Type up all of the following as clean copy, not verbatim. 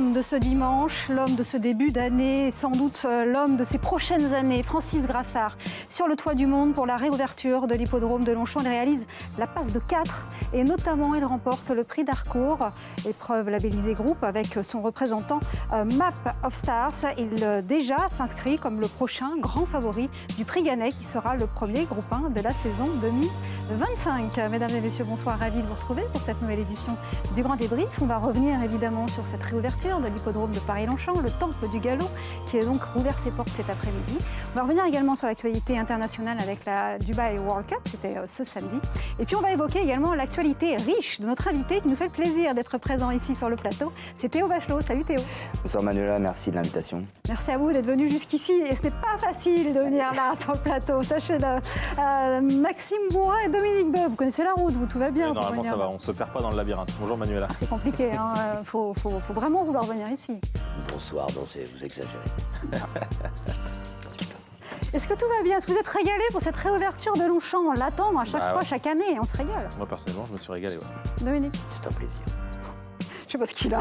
l'homme de ce dimanche, l'homme de ce début d'année, sans doute l'homme de ces prochaines années, Francis Graffard. Sur le toit du monde pour la réouverture de l'hippodrome de Longchamp, il réalise la passe de 4 et notamment il remporte le prix d'Harcourt, épreuve labellisée groupe avec son représentant Map of Stars. Il déjà s'inscrit comme le prochain grand favori du prix Gannet qui sera le premier groupe 1 de la saison 2025. Mesdames et messieurs, bonsoir, ravi de vous retrouver pour cette nouvelle édition du Grand Débrief. On va revenir évidemment sur cette réouverture de l'hippodrome de Paris-Longchamp, le temple du galop qui a donc ouvert ses portes cet après-midi. On va revenir également sur l'actualité internationale avec la Dubai World Cup, c'était ce samedi. Et puis on va évoquer également l'actualité riche de notre invité qui nous fait le plaisir d'être présent ici sur le plateau. C'est Théo Bachelot. Salut Théo. Bonsoir Manuela, merci de l'invitation. Merci à vous d'être venu jusqu'ici. Et ce n'est pas facile de venir là sur le plateau, sachez-le. Maxime Bourrin et Dominique Beuve, vous connaissez la route, vous, tout va bien. Oui, normalement ça va, on ne se perd pas dans le labyrinthe. Bonjour Manuela. C'est compliqué, hein. Faut vraiment vouloir venir ici. Bonsoir, non, vous exagérez. Est-ce que tout va bien? Est-ce que vous êtes régalé pour cette réouverture de Longchamp? On l'attend à chaque fois, chaque année, on se régale. Moi personnellement, je me suis régalé. Ouais. Dominique? C'est un plaisir. Je sais pas ce qu'il a.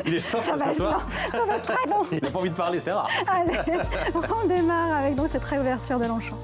Il est soft ça ce soir. Ça va être très long. Il n'a pas envie de parler, c'est rare. Allez, on démarre avec donc cette réouverture de Longchamp.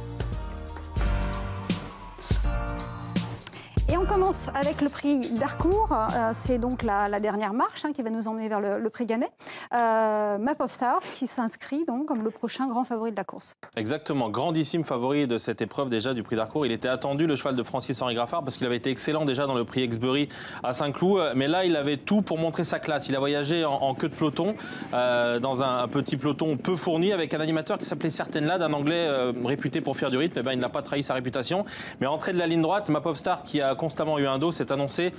Et on commence avec le prix d'Harcourt. C'est donc la dernière marche qui va nous emmener vers le prix Gannet. Map of Stars qui s'inscrit donc comme le prochain grand favori de la course. Exactement, grandissime favori de cette épreuve déjà du prix d'Harcourt. Il était attendu, le cheval de Francis-Henri Graffard, parce qu'il avait été excellent déjà dans le prix Exbury à Saint-Cloud. Mais là, il avait tout pour montrer sa classe. Il a voyagé en queue de peloton, dans un petit peloton peu fourni, avec un animateur qui s'appelait Certain Lad, un Anglais réputé pour faire du rythme. Eh ben, il n'a pas trahi sa réputation. Mais entrée de la ligne droite, Map of Stars, qui a constamment eu un dos, s'est annoncé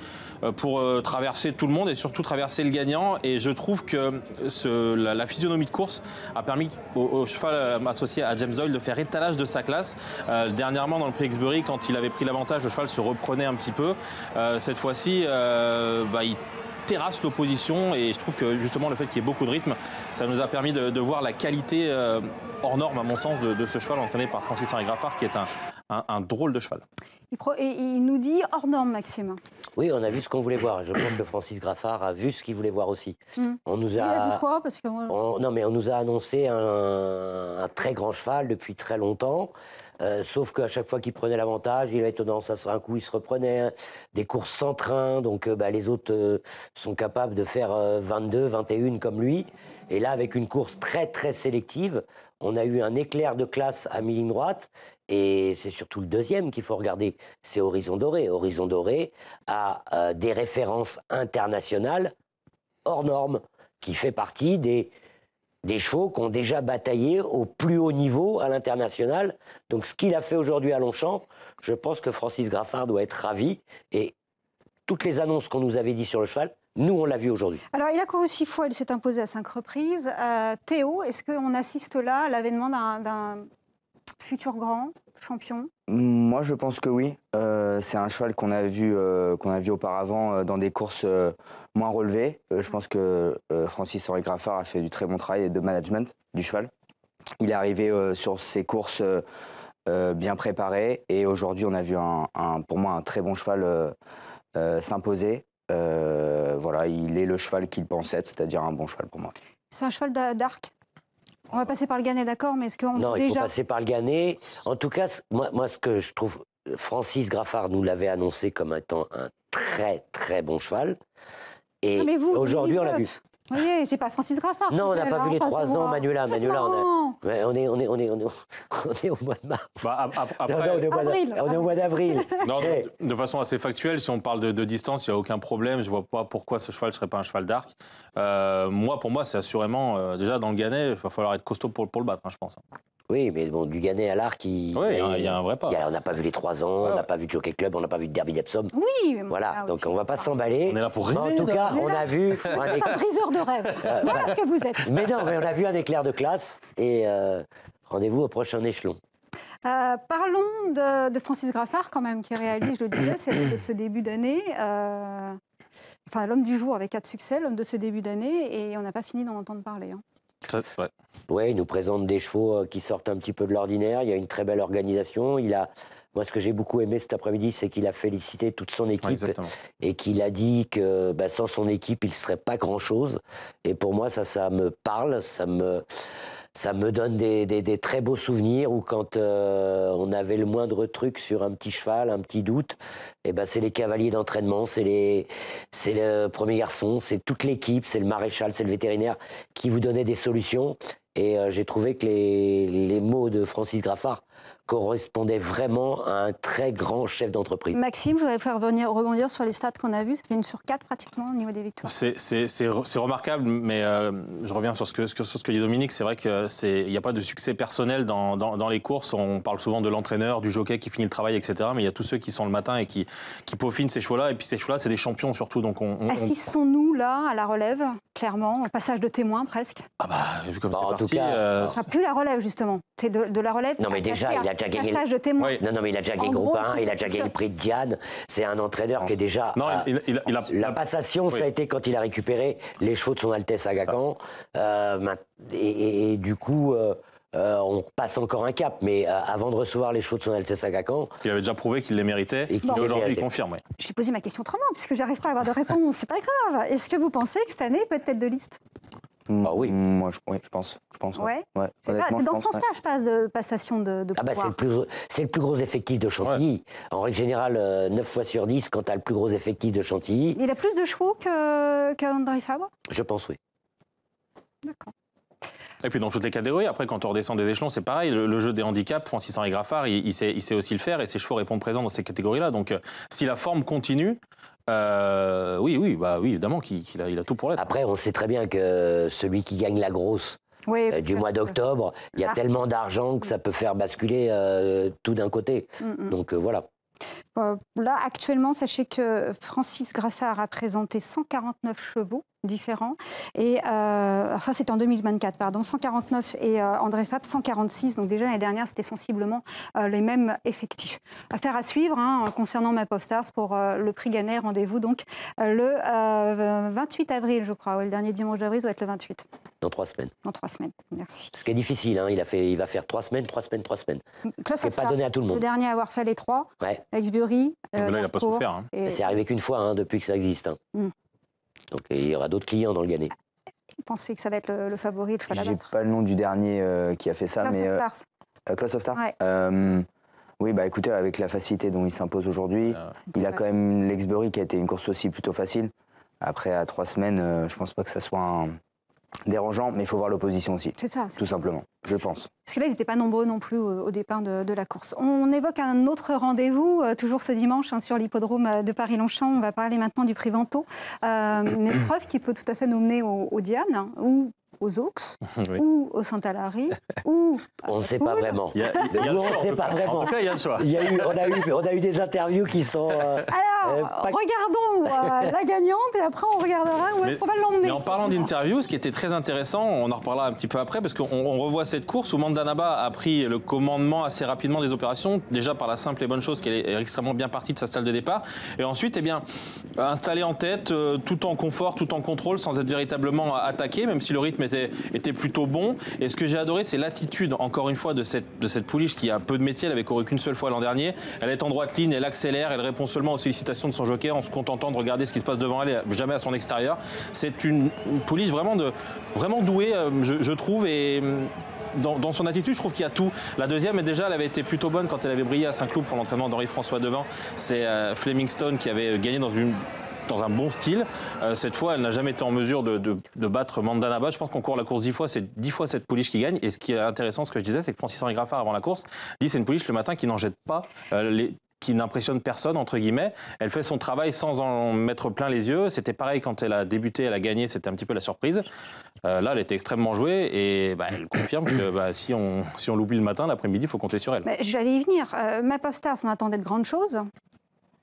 pour traverser tout le monde et surtout traverser le gagnant. Et je trouve que la physionomie de course a permis au cheval associé à James Doyle de faire étalage de sa classe. Dernièrement, dans le prix Exbury, quand il avait pris l'avantage, le cheval se reprenait un petit peu. Cette fois-ci, il terrasse l'opposition et je trouve que justement le fait qu'il y ait beaucoup de rythme, ça nous a permis de voir la qualité hors norme à mon sens de ce cheval entraîné par Francis-Henri Graffard qui est un drôle de cheval. Et il nous dit hors norme, Maxime. Oui, on a vu ce qu'on voulait voir. Je pense que Francis Graffard a vu ce qu'il voulait voir aussi. On nous a... Il a vu quoi? Parce que non, mais on nous a annoncé un très grand cheval depuis très longtemps. Sauf qu'à chaque fois qu'il prenait l'avantage, il avait tendance à un coup, il se reprenait des courses sans train. Donc les autres sont capables de faire 22, 21 comme lui. Et là, avec une course très, très sélective, on a eu un éclair de classe à mi-ligne droite. Et c'est surtout le deuxième qu'il faut regarder, c'est Horizon Doré. Horizon Doré a des références internationales hors normes, qui fait partie des chevaux qui ont déjà bataillé au plus haut niveau à l'international. Donc ce qu'il a fait aujourd'hui à Longchamp, je pense que Francis Graffard doit être ravi. Et toutes les annonces qu'on nous avait dit sur le cheval, nous, on l'a vu aujourd'hui. Alors, il a couru 6 fois, il s'est imposé à 5 reprises. Théo, est-ce qu'on assiste là à l'avènement d'un futur grand champion? Moi, je pense que oui. C'est un cheval qu'on a vu auparavant dans des courses moins relevées. Je pense que Francis-Henri Graffard a fait du très bon travail de management du cheval. Il est arrivé sur ces courses bien préparé et aujourd'hui, on a vu pour moi un très bon cheval s'imposer. Voilà, il est le cheval qu'il pense être, c'est-à-dire un bon cheval pour moi. C'est un cheval d'arc. On va passer par le Gannet, d'accord, mais est-ce qu'on Non, déjà... il faut passer par le Gannet. En tout cas, moi, ce que je trouve, Francis Graffard nous l'avait annoncé comme étant un très, très bon cheval. Et aujourd'hui, on l'a vu. Vous voyez, j'ai pas Francis Graffard. Non, on n'a pas vu les 3 ans, Manuela. On est au mois de mars. Après, on est au mois d'avril. De façon assez factuelle, si on parle de distance, il n'y a aucun problème. Je ne vois pas pourquoi ce cheval ne serait pas un cheval d'arc. Pour moi, c'est assurément, déjà dans le Gannet, il va falloir être costaud pour le battre, je pense. Oui, mais bon, du Gannet à l'arc, il y a un vrai pas. On n'a pas vu les 3 ans, on n'a pas vu de Jockey Club, on n'a pas vu de Derby d'Epsom. Oui, mais voilà, donc on ne va pas s'emballer. On est là pour rêver. En tout cas, on a vu... un briseur de rêve. Voilà ce que vous êtes. Mais non, mais on a vu un éclair de classe et rendez-vous au prochain échelon. Parlons de Francis Graffard quand même, qui réalise, je le disais, ce début d'année. L'homme du jour avec 4 succès, l'homme de ce début d'année, et on n'a pas fini d'en entendre parler. Ouais. Ouais, il nous présente des chevaux qui sortent un petit peu de l'ordinaire. Il y a une très belle organisation. Moi, ce que j'ai beaucoup aimé cet après-midi, c'est qu'il a félicité toute son équipe et qu'il a dit que sans son équipe, il ne serait pas grand-chose. Et pour moi, ça me parle, ça me donne des très beaux souvenirs où quand on avait le moindre truc sur un petit cheval, un petit doute, c'est les cavaliers d'entraînement, c'est le premier garçon, c'est toute l'équipe, c'est le maréchal, c'est le vétérinaire qui vous donnait des solutions. Et j'ai trouvé que les mots de Francis Graffard correspondait vraiment à un très grand chef d'entreprise. Maxime, je voudrais faire rebondir sur les stats qu'on a vus. Ça fait 1 sur 4 pratiquement au niveau des victoires. C'est remarquable, mais je reviens sur ce que dit Dominique. C'est vrai qu'il n'y a pas de succès personnel dans les courses. On parle souvent de l'entraîneur, du jockey qui finit le travail, etc. Mais il y a tous ceux qui sont le matin et qui peaufinent ces chevaux-là. Et puis ces chevaux-là, c'est des champions surtout. Donc assistons-nous là à la relève, clairement, au passage de témoin presque. Ah bah, vu comme c'est en parti... tout cas, plus la relève, justement. C'est de la relève. Non, mais déjà, il a déjà gagné. Passage de témoin. Oui. Non, mais il a déjà gagné Groupe 1, il a déjà gagné le prix de Diane. C'est un entraîneur qui est déjà. Non, la passation, ça a été quand il a récupéré les chevaux de son Altesse Aga Khan. Et du coup, on passe encore un cap. Mais avant de recevoir les chevaux de son Altesse Aga Khan. Il avait déjà prouvé qu'il les méritait. Et aujourd'hui, il confirme. Oui. Je vais poser ma question autrement, puisque j'arrive pas à avoir de réponse. C'est pas grave. Est-ce que vous pensez que cette année peut être tête de liste? Ah oui. Moi, je pense. Ouais. Ouais. C'est dans ce sens-là, je passe de passation de pouvoir. C'est le plus gros effectif de Chantilly. Ouais. En règle générale, 9 fois sur 10, quand tu as le plus gros effectif de Chantilly. Il a plus de chevaux qu'André Fabre? Je pense, oui. D'accord. Et puis dans toutes les catégories, après quand on redescend des échelons, c'est pareil. Le jeu des handicaps, Francis-Henri Graffard, il sait aussi le faire et ses chevaux répondent présents dans ces catégories-là. Donc si la forme continue, oui, évidemment qu'il a tout pour l'être. Après, on sait très bien que celui qui gagne la grosse du mois d'octobre, il y a tellement d'argent que ça peut faire basculer tout d'un côté. Donc voilà. Là, actuellement, sachez que Francis Graffard a présenté 149 chevaux différents. Et alors ça, c'était en 2024, pardon. 149 et André Fabre, 146. Donc déjà, l'année dernière, c'était sensiblement les mêmes effectifs. Affaire à suivre concernant MapofStars pour le prix Gannet. Rendez-vous donc le 28 avril, je crois. Ouais, le dernier dimanche d'avril doit être le 28. Dans 3 semaines. Dans 3 semaines, merci. Ce qui est difficile, il va faire 3 semaines. C'est pas donné à tout le monde. Le dernier à avoir fait les 3, ouais. Exbury. Là, il n'a pas souffert. C'est arrivé qu'une fois depuis que ça existe. Donc il y aura d'autres clients dans le Gannet. Vous pensez que ça va être le favori, le cheval à battre? J'ai pas le nom du dernier qui a fait ça, Class of Stars. Class of Stars. Ouais. Oui, écoutez, avec la facilité dont il s'impose aujourd'hui, il a quand même l'Exbury qui a été une course aussi plutôt facile. Après, à 3 semaines, je pense pas que ça soit dérangeant, mais il faut voir l'opposition aussi. C'est ça. Tout simplement, je pense. Parce que là, ils n'étaient pas nombreux non plus au départ de la course. On évoque un autre rendez-vous, toujours ce dimanche, sur l'hippodrome de Paris-Longchamp. On va parler maintenant du prix Vento. Une épreuve qui peut tout à fait nous mener au Diane, ou aux Oaks, ou au Santalari, ou... On ne sait pas vraiment. On ne sait pas vraiment. En tout cas, il y a le choix. On a eu des interviews qui sont... Alors, regardons la gagnante et après on regardera où est-ce qu'on va l'emmener. Mais en parlant d'interview, ce qui était très intéressant, on en reparlera un petit peu après, parce qu'on revoit cette course où Mandanaba a pris le commandement assez rapidement des opérations, déjà par la simple et bonne chose qu'elle est extrêmement bien partie de sa salle de départ, et ensuite installée en tête, tout en confort, tout en contrôle, sans être véritablement attaquée, même si le rythme était plutôt bon. Et ce que j'ai adoré, c'est l'attitude, encore une fois, de cette pouliche qui a peu de métier. Elle avait couru qu'une seule fois l'an dernier. Elle est en droite ligne, elle accélère, elle répond seulement aux sollicitations de son jockey en se contentant de regarder ce qui se passe devant elle et jamais à son extérieur. C'est une pouliche vraiment douée, je trouve, et dans son attitude, je trouve qu'il y a tout. La deuxième, elle avait été plutôt bonne quand elle avait brillé à Saint-Cloud pour l'entraînement d'Henri-François Devant. C'est Flemingstone qui avait gagné dans un bon style. Cette fois, elle n'a jamais été en mesure de battre Mandanaba. Je pense qu'on court la course 10 fois, c'est 10 fois cette pouliche qui gagne. Et ce qui est intéressant, ce que je disais, c'est que Francis-Henri Graffard, avant la course, dit c'est une pouliche le matin qui n'en jette pas, qui n'impressionne personne, entre guillemets. Elle fait son travail sans en mettre plein les yeux. C'était pareil quand elle a débuté, elle a gagné, c'était un petit peu la surprise. Là, elle était extrêmement jouée et elle confirme que si on l'oublie le matin, l'après-midi, il faut compter sur elle. J'allais y venir. MapofStars, on attendait de grandes choses.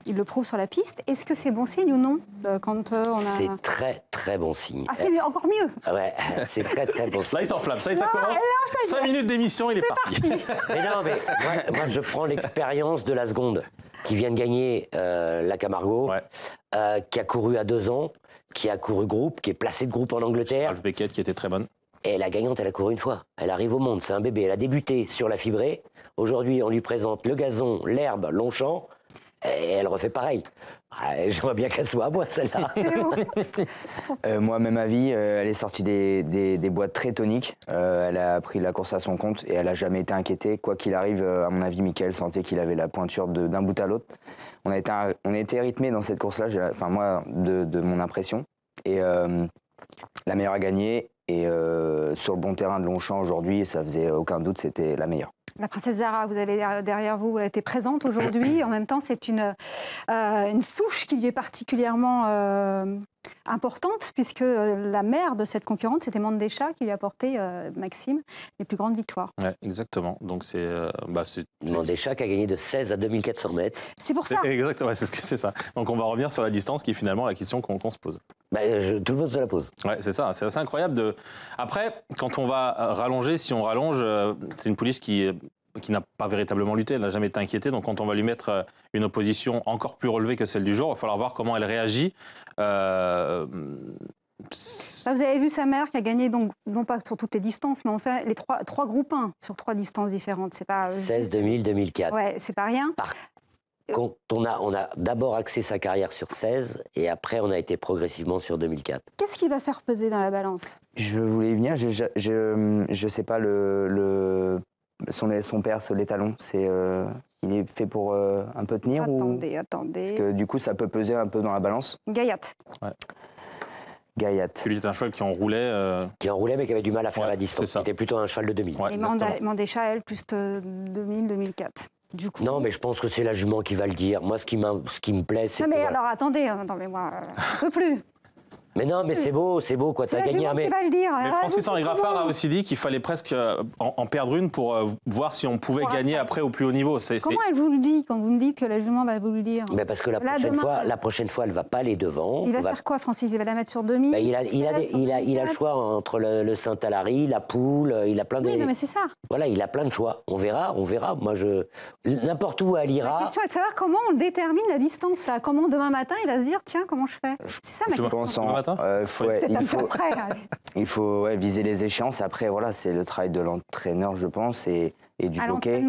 Il le prouve sur la piste. Est-ce que c'est bon signe ou non quand on a... C'est très, très bon signe. Ah, c'est encore mieux. Ouais, c'est très, très bon signe. Là, il s'enflamme. Ça commence. 5 minutes d'émission, il est parti. Mais non, mais moi, je prends l'expérience de la seconde, qui vient de gagner la Camargo, qui a couru à 2 ans, qui a couru groupe, qui est placé de groupe en Angleterre. Ralph Beckett, qui était très bonne. Et la gagnante, elle a couru une fois. Elle arrive au monde, c'est un bébé. Elle a débuté sur la fibrée. Aujourd'hui, on lui présente le gazon, l'herbe, Longchamp. Et elle refait pareil. Ah, j'aimerais bien qu'elle soit à moi, celle-là. Moi, même avis, elle est sortie des boîtes très toniques. Elle a pris la course à son compte et elle n'a jamais été inquiétée. Quoi qu'il arrive, à mon avis, Mickaël sentait qu'il avait la pointure d'un bout à l'autre. On a été rythmé dans cette course-là, enfin moi, de mon impression. Et la meilleure a gagné. Et sur le bon terrain de Longchamp aujourd'hui, ça faisait aucun doute, c'était la meilleure. La princesse Zara, vous avez derrière vous, elle était présente aujourd'hui. En même temps, c'est une souche qui lui est particulièrement importante, puisque la mère de cette concurrente, c'était Mandécha, qui lui a apporté, Maxime, les plus grandes victoires. Ouais, exactement. Donc c'est Mandécha qui a gagné de 16 à 2400 mètres. C'est pour ça. Exactement, c'est ça. Donc on va revenir sur la distance, qui est finalement la question qu'on se pose. Tout le monde se la pose. Ouais, c'est ça. C'est assez incroyable. Après, quand on va rallonger, si on rallonge, c'est une pouliche qui n'a pas véritablement lutté, elle n'a jamais été inquiétée. Donc quand on va lui mettre une opposition encore plus relevée que celle du jour, il va falloir voir comment elle réagit. Vous avez vu sa mère qui a gagné, donc, non pas sur toutes les distances, mais on fait les trois groupes 1 sur 3 distances différentes. C'est pas 16, 2000, 2004. Ouais, c'est pas rien. Quand on a d'abord axé sa carrière sur 16 et après on a été progressivement sur 2004. Qu'est-ce qui va faire peser dans la balance? Je voulais y venir, je sais pas son père, l'étalon, il est fait pour un peu tenir Attendez. Parce que du coup, ça peut peser un peu dans la balance. Gayat. Ouais. Gayat. Lui, était un cheval qui enroulait. Qui enroulait, mais qui avait du mal à faire la distance. C'était plutôt un cheval de 2000. Ouais, et Mandécha, elle, plus de 2000-2004. Du coup. Non, mais je pense que c'est la jument qui va le dire. Moi, ce qui me plaît, c'est. Non, mais que, alors attendez, non, mais moi, je peux plus. Mais non, mais c'est beau, quoi. C'est la jument qui va le dire. Mais Francis-Henri Graffard a aussi dit qu'il fallait presque en perdre une pour voir si on pouvait gagner après au plus haut niveau. Comment elle vous le dit quand vous me dites que la jument va vous le dire? Parce que la prochaine fois, elle va pas aller devant. Il va faire quoi, Francis? Il va la mettre sur 2000? Il a le choix entre le Saint-Alary, la poule, il a plein de... Oui, non, mais c'est ça. Voilà, il a plein de choix. On verra. Moi, n'importe où elle ira... La question est de savoir comment on détermine la distance, là. Comment demain matin, il va se dire, tiens, comment je fais? C'est ça ma question. Il faut viser les échéances. Après, voilà, c'est le travail de l'entraîneur, je pense, et du jockey.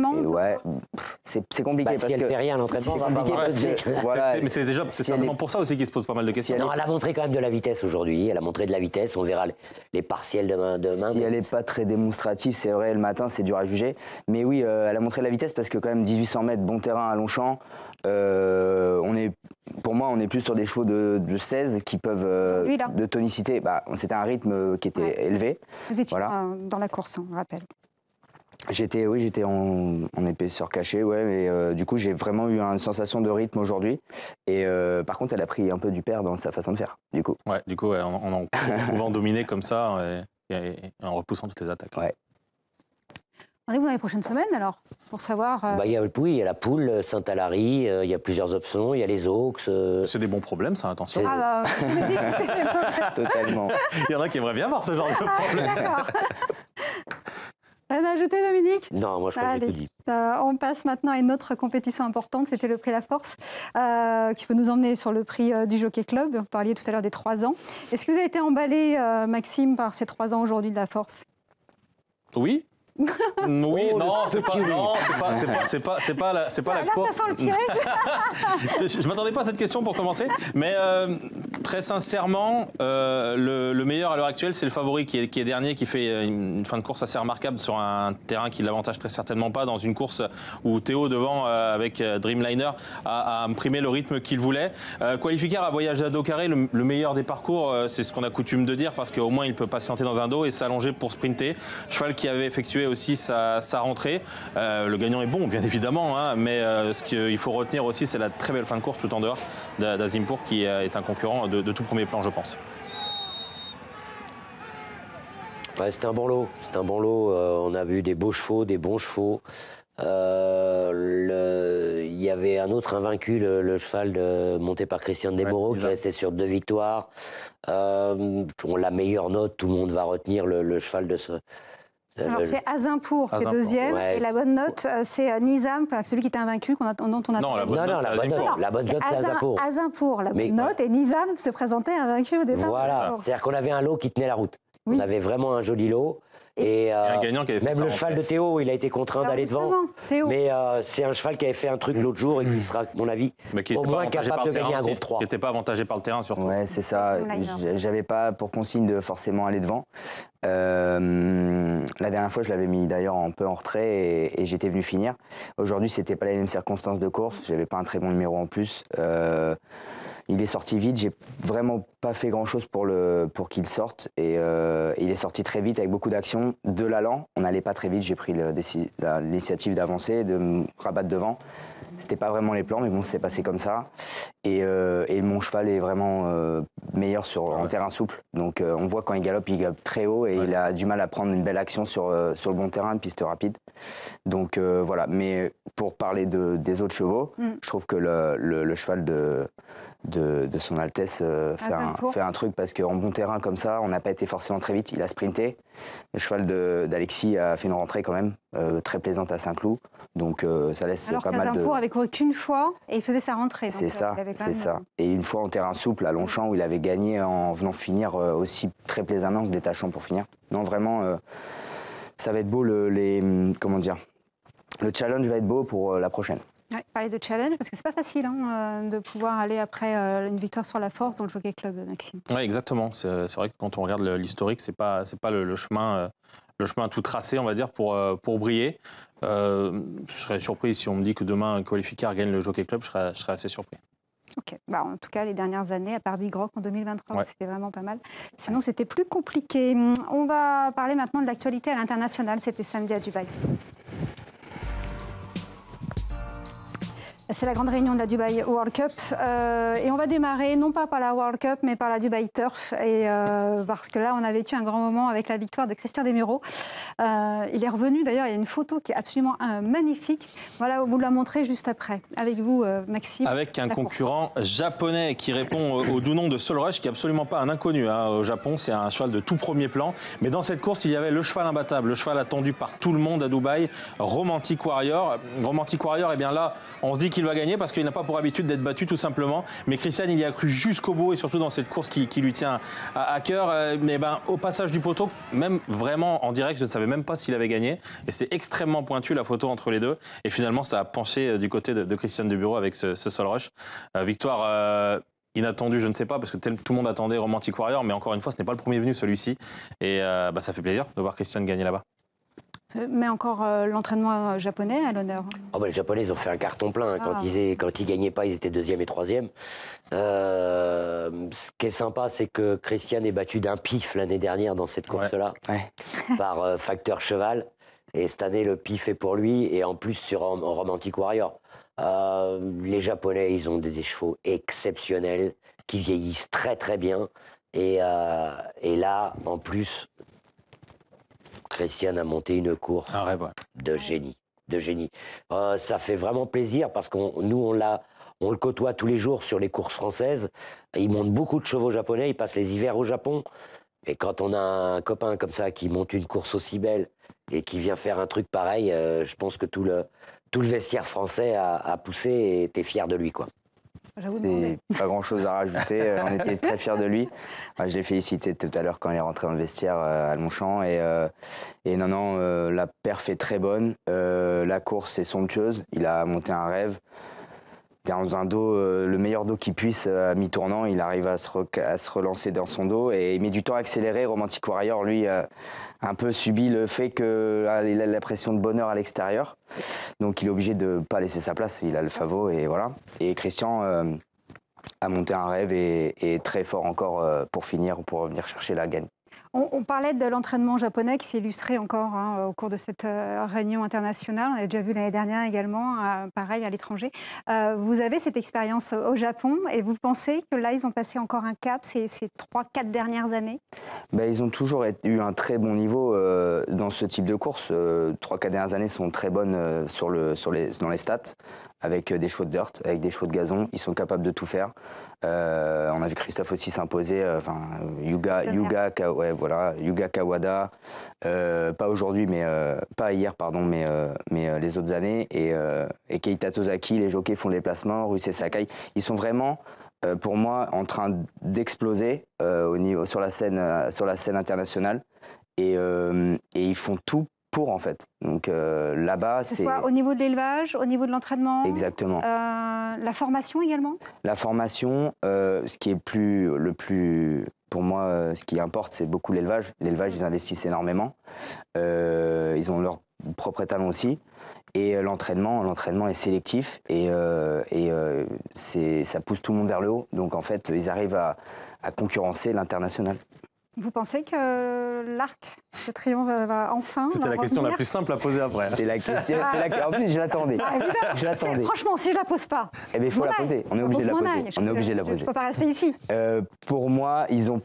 C'est compliqué. Si elle ne fait rien à l'entraînement, voilà, mais c'est certainement pour ça aussi qu'il se pose pas mal de questions. Non, elle a montré quand même de la vitesse aujourd'hui. Elle a montré de la vitesse. On verra les partiels demain. Si elle n'est pas très démonstrative, c'est vrai, le matin, c'est dur à juger. Mais oui, elle a montré de la vitesse parce que quand même 1800 mètres, bon terrain à Longchamp. Pour moi, on est plus sur des chevaux de 16 qui peuvent, de tonicité. C'était un rythme qui était élevé. Vous étiez dans la course, on rappelle. J'étais en épaisseur cachée, mais du coup, j'ai vraiment eu une sensation de rythme aujourd'hui. Et par contre, elle a pris un peu du père dans sa façon de faire, du coup. Ouais, du coup, en pouvant dominer comme ça et en repoussant toutes les attaques. Ouais. Rendez-vous dans les prochaines semaines, alors, pour savoir... il y a la poule, Saint-Alary, il y a plusieurs options, il y a les Oaks... C'est des bons problèmes, ça, attention. Totalement. Il y en a qui aimeraient bien voir ce genre de problème. D'accord. Rien à ajouter, Dominique? Non, moi je crois que j'ai tout dit. On passe maintenant à une autre compétition importante, c'était le prix La Force, qui peut nous emmener sur le prix du Jockey Club. Vous parliez tout à l'heure des 3 ans. Est-ce que vous avez été emballé, Maxime, par ces 3 ans aujourd'hui de La Force? Oui. Oui, non, c'est pas la course. Ça sent le piège. Je m'attendais pas à cette question pour commencer, mais très sincèrement, le meilleur à l'heure actuelle, c'est le favori qui est dernier, qui fait une fin de course assez remarquable sur un terrain qui l'avantage très certainement pas, dans une course où Théo devant avec Dreamliner a imprimé le rythme qu'il voulait. Qualificaire a voyagé à dos carré, le meilleur des parcours, c'est ce qu'on a coutume de dire, parce qu'au moins il peut patienter dans un dos et s'allonger pour sprinter. Cheval qui avait effectué aussi sa rentrée. Le gagnant est bon, bien évidemment, hein, mais ce qu'il faut retenir aussi, c'est la très belle fin de course tout en dehors d'Azimpour, qui est un concurrent de tout premier plan, je pense. Ouais, c'était un bon lot. On a vu des beaux chevaux, des bons chevaux. Il y avait un autre invaincu, le cheval monté par Christian Desmoreaux, qui restait sur 2 victoires. La meilleure note, tout le monde va retenir le cheval de ce... Alors c'est Azimpour qui est deuxième, et la bonne note c'est Nizam, celui qui était invaincu, dont on a... Non, la bonne note c'est Azimpour. Azimpour, la bonne note, et Nizam se présentait invaincu au départ. Voilà, c'est-à-dire qu'on avait un lot qui tenait la route. Oui. On avait vraiment un joli lot. Et un gagnant qui avait fait même ça le en cheval fait. de Théo, il a été contraint Alors, d'aller devant. justement, Théo. Mais c'est un cheval qui avait fait un truc l'autre jour et qui sera, à mon avis, Mais qui au n'était pas moins avantagé par capable le de gagner terrain un aussi. groupe 3. Qui n'était pas avantagé par le terrain surtout. Ouais, c'est ça. J'avais pas pour consigne de forcément aller devant. La dernière fois, je l'avais mis d'ailleurs un peu en retrait et j'étais venu finir. Aujourd'hui, c'était pas les mêmes circonstances de course. J'avais pas un très bon numéro en plus. Il est sorti vite. J'ai vraiment pas fait grand chose pour qu'il sorte et il est sorti très vite avec beaucoup d'action. De l'allant, on n'allait pas très vite. J'ai pris l'initiative d'avancer, de me rabattre devant. C'était pas vraiment les plans, mais bon, c'est passé comme ça. Et mon cheval est vraiment meilleur en terrain souple. Donc on voit quand il galope très haut et il a du mal à prendre une belle action sur le bon terrain, une piste rapide. Donc voilà. Mais pour parler des autres chevaux, je trouve que le cheval de son Altesse fait un truc parce qu'en bon terrain comme ça, on n'a pas été forcément très vite. Il a sprinté. Le cheval d'Alexis a fait une rentrée quand même très plaisante à Saint-Cloud. Donc ça laisse Alors Ah, pas mal de... Cazincourt avait couru qu'une fois et il faisait sa rentrée. C'est ça, c'est ça. Et une fois en terrain souple à Longchamp où il avait gagné en venant finir aussi très plaisamment, en se détachant pour finir. Non, vraiment, ça va être beau comment dire, le challenge va être beau pour la prochaine. Ouais, parler de challenge, parce que c'est pas facile de pouvoir aller après une victoire sur la force dans le Jockey Club, Maxime. Oui, exactement. C'est vrai que quand on regarde l'historique, c'est pas le chemin tout tracé, on va dire, pour briller. Je serais surpris si on me dit que demain un qualificateur gagne le Jockey Club, je serais assez surpris. Ok, en tout cas les dernières années, à part Bigroc en 2023, Ouais. c'était vraiment pas mal. Sinon c'était plus compliqué. On va parler maintenant de l'actualité à l'international, c'était samedi à Dubaï. C'est la grande réunion de la Dubai World Cup et on va démarrer non pas par la World Cup mais par la Dubai Turf parce que là on a vécu un grand moment avec la victoire de Christian Desmureaux. Il est revenu d'ailleurs, il y a une photo qui est absolument magnifique. Voilà, vous la montrez juste après. Avec vous Maxime. Avec un concurrent japonais qui répond au doux nom de Soul Rush, qui est absolument pas un inconnu au Japon, c'est un cheval de tout premier plan. Mais dans cette course il y avait le cheval imbattable, le cheval attendu par tout le monde à Dubaï, Romantic Warrior. Romantic Warrior, et bien là on se dit qu'il va gagner parce qu'il n'a pas pour habitude d'être battu tout simplement. Mais Christian, il y a cru jusqu'au bout et surtout dans cette course qui lui tient à cœur. Mais au passage du poteau, même vraiment en direct, je ne savais même pas s'il avait gagné. Et c'est extrêmement pointu la photo entre les deux. Et finalement, ça a penché du côté de Christian Desmureaux avec ce Soul Rush. Victoire inattendue, je ne sais pas, parce que tout le monde attendait Romantic Warrior. Mais encore une fois, ce n'est pas le premier venu celui-ci. Et ça fait plaisir de voir Christian gagner là-bas. Mais encore l'entraînement japonais à l'honneur. Les Japonais, ils ont fait un carton plein. Quand ils gagnaient pas, ils étaient 2e et 3e. Ce qui est sympa, c'est que Christian est battu d'un pif l'année dernière dans cette course-là, par Facteur Cheval. Et cette année, le pif est pour lui. Et en plus, sur Romantic Warrior. Les Japonais, ils ont des chevaux exceptionnels qui vieillissent très très bien. Et là, en plus... Christian a monté une course de génie. Ça fait vraiment plaisir parce qu'on le côtoie tous les jours sur les courses françaises. Il monte beaucoup de chevaux japonais, il passe les hivers au Japon. Et quand on a un copain comme ça qui monte une course aussi belle et qui vient faire un truc pareil, je pense que tout le vestiaire français a poussé et était fier de lui, quoi. C'est pas grand chose à rajouter, on était très fiers de lui. Je l'ai félicité tout à l'heure quand il est rentré dans le vestiaire à Longchamp et non, la perf est très bonne, la course est somptueuse, il a monté un rêve. Dans un dos, le meilleur dos qu'il puisse à mi-tournant, il arrive à se relancer dans son dos et il met du temps à accélérer. Romantic Warrior, lui, a un peu subi le fait qu'il a la pression de bonheur à l'extérieur. Donc il est obligé de ne pas laisser sa place, il a le favot et voilà. Et Christian a monté un rêve et est très fort encore pour finir, pour venir chercher la gagne. On parlait de l'entraînement japonais qui s'est illustré encore au cours de cette réunion internationale. On l'a déjà vu l'année dernière également, pareil à l'étranger. Vous avez cette expérience au Japon et vous pensez que là, ils ont passé encore un cap ces 3-4 dernières années? Ils ont toujours eu un très bon niveau dans ce type de course. 3-4 dernières années sont très bonnes dans les stats. Avec des chevaux de dirt, avec des chevaux de gazon, ils sont capables de tout faire. On a vu Christophe aussi s'imposer, Yuga Kawada, pas aujourd'hui, mais pas hier, pardon, mais les autres années. Et Keita Tozaki, les jockeys font des placements, Russell Sakai, ils sont vraiment pour moi, en train d'exploser sur la scène internationale. Et ils font tout pour, en fait. Donc là-bas, c'est... soit au niveau de l'élevage, au niveau de l'entraînement. Exactement. La formation également. La formation, ce qui est pour moi, ce qui importe, c'est beaucoup l'élevage. L'élevage, ils investissent énormément. Ils ont leur propre étalon aussi. Et l'entraînement est sélectif et ça pousse tout le monde vers le haut. Donc en fait, ils arrivent à concurrencer l'international. Vous pensez que l'Arc de Triomphe va enfin... C'était la question la plus simple à poser après. C'est la question. En plus, je l'attendais. Franchement, si je la pose pas. Eh bien, il faut la poser. On est obligé de la poser. On est obligé de la poser. Je ne peux pas rester ici. Pour moi, ils ont